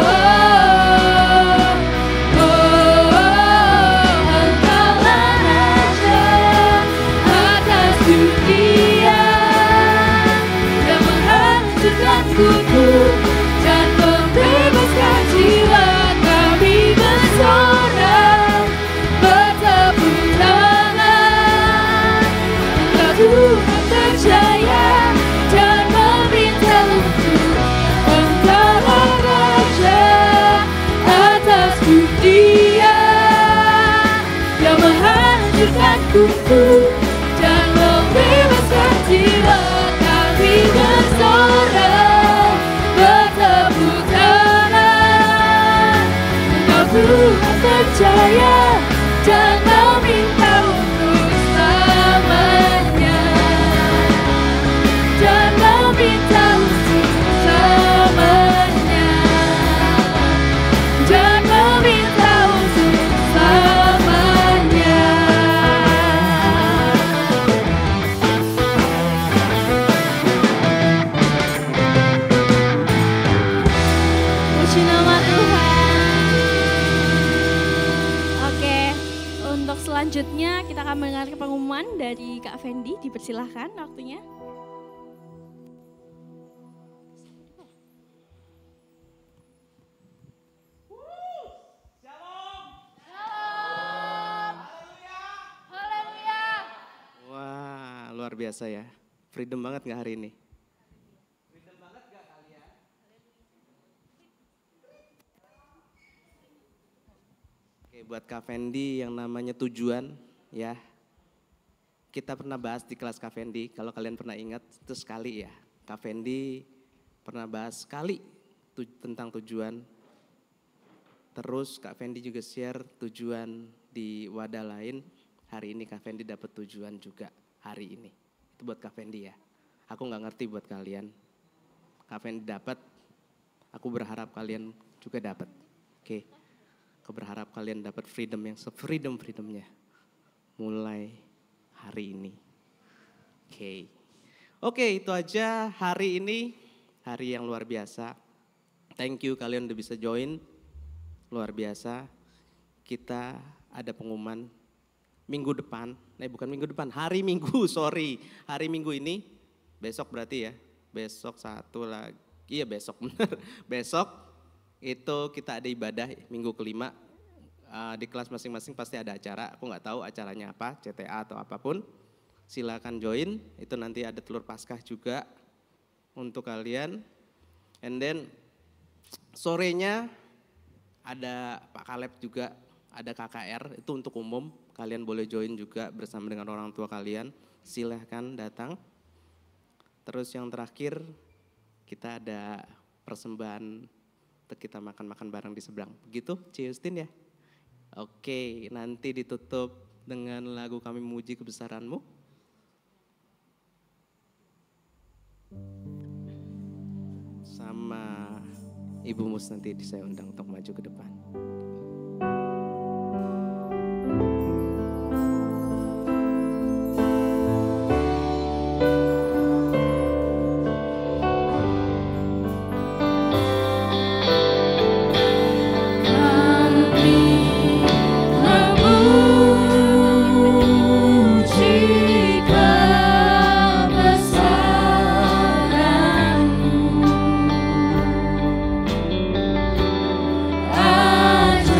G: oh, oh, Engkaulah Raja atas dunia, yang menghancurkan kufur dan membebaskan jiwa. dan membebaskan jiwa kami bersorak bertepuk tangan. Engkau Tuhan percaya, jangan minta untuk selamanya, jangan minta untuk selamanya, jangan minta untuk selamanya.
B: Puji nama Tuhan. Oke, untuk selanjutnya kita akan mendengar pengumuman dari Kak Fendi. Dipersilahkan waktunya.
H: Wah, luar biasa ya. Freedom banget nggak hari ini? Oke, buat Kak Fendi yang namanya tujuan ya. Kita pernah bahas di kelas Kak Fendi, kalau kalian pernah ingat itu sekali ya. Kak Fendi pernah bahas sekali tentang tujuan. Terus Kak Fendi juga share tujuan di wadah lain. Hari ini Kak Fendi dapat tujuan juga hari ini. Itu buat Kak Fendi ya. Aku nggak ngerti buat kalian. Kak Fendi dapat, aku berharap kalian juga dapat. Oke. Aku berharap kalian dapat freedom yang se-freedom-freedomnya. Mulai hari ini. Oke. Oke, itu aja hari ini. Hari yang luar biasa. Thank you kalian udah bisa join. Luar biasa. Kita ada pengumuman minggu depan. Bukan minggu depan, hari Minggu, sorry. Hari Minggu ini, besok berarti ya. Besok satu lagi. Iya besok bener. Besok itu kita ada ibadah minggu kelima. Di kelas masing-masing pasti ada acara. Aku nggak tahu acaranya apa, CTA atau apapun. Silakan join. Itu nanti ada telur Paskah juga untuk kalian. And then sorenya ada Pak Kaleb juga, ada KKR itu untuk umum. Kalian boleh join juga bersama dengan orang tua kalian. Silahkan datang. Terus yang terakhir kita ada persembahan untuk kita makan-makan bareng di seberang. Begitu Ci Justin ya? Oke, nanti ditutup dengan lagu Kami Memuji Kebesaran-Mu. Sama Ibu Mus nanti saya undang untuk maju ke depan.
G: Ajaib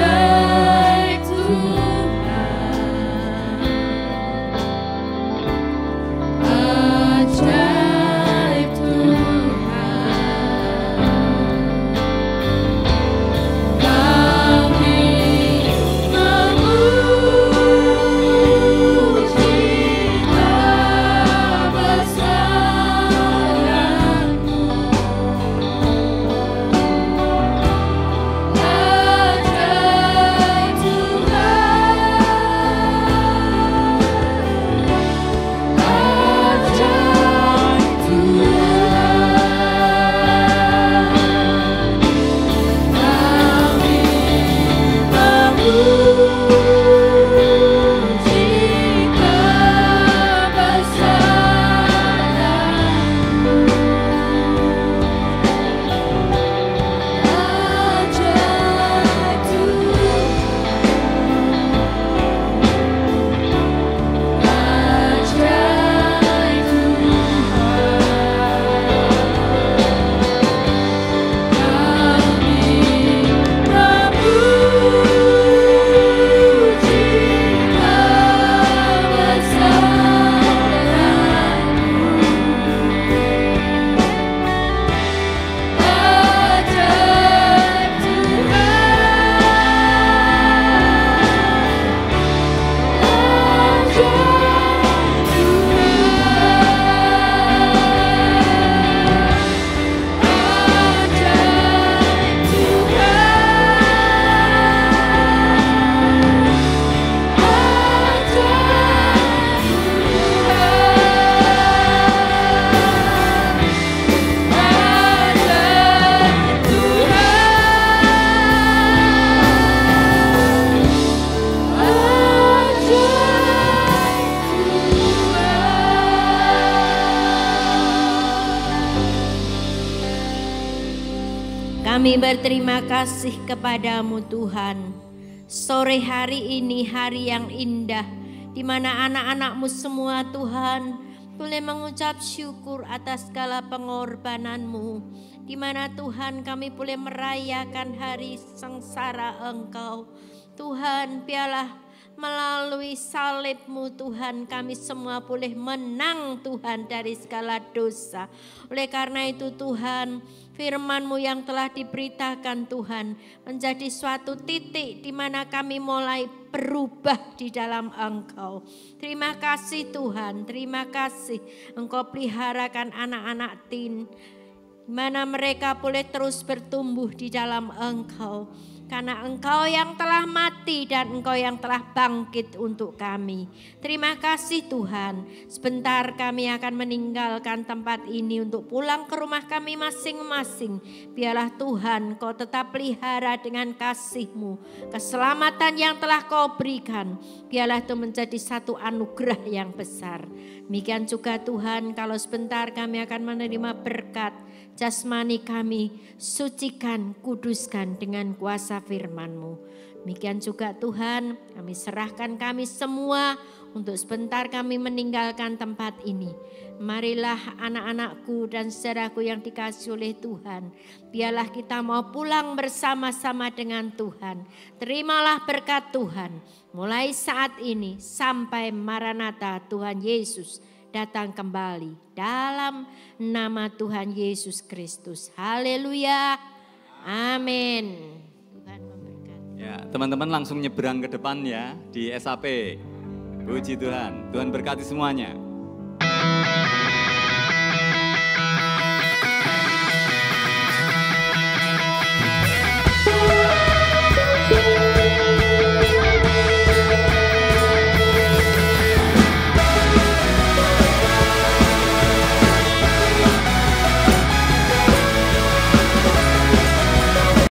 I: Kami berterima kasih kepadamu Tuhan. Sore hari ini hari yang indah, di mana anak-anakmu semua Tuhan boleh mengucap syukur atas segala pengorbananmu. Di mana Tuhan kami boleh merayakan hari sengsara Engkau. Tuhan, biarlah melalui salib-Mu Tuhan kami semua boleh menang Tuhan dari segala dosa. Oleh karena itu Tuhan, firman-Mu yang telah diberitakan Tuhan menjadi suatu titik di mana kami mulai berubah di dalam Engkau. Terima kasih Tuhan, terima kasih Engkau peliharakan anak-anak Tin, di mana mereka boleh terus bertumbuh di dalam Engkau. Karena Engkau yang telah mati dan Engkau yang telah bangkit untuk kami. Terima kasih Tuhan. Sebentar kami akan meninggalkan tempat ini untuk pulang ke rumah kami masing-masing. Biarlah Tuhan Kau tetap pelihara dengan kasih-Mu. Keselamatan yang telah Kau berikan, biarlah itu menjadi satu anugerah yang besar. Demikian juga Tuhan, kalau sebentar kami akan menerima berkat, jasmani kami sucikan, kuduskan dengan kuasa firman-Mu. Demikian juga Tuhan, kami serahkan kami semua untuk sebentar kami meninggalkan tempat ini. Marilah anak-anakku dan saudaraku yang dikasihi oleh Tuhan, biarlah kita mau pulang bersama-sama dengan Tuhan. Terimalah berkat Tuhan mulai saat ini sampai Maranatha Tuhan Yesus datang kembali dalam nama Tuhan Yesus Kristus. Haleluya. Amin. Tuhan memberkati.
F: Ya, teman-teman langsung nyebrang ke depan ya di SAP. Puji Tuhan. Tuhan berkati semuanya.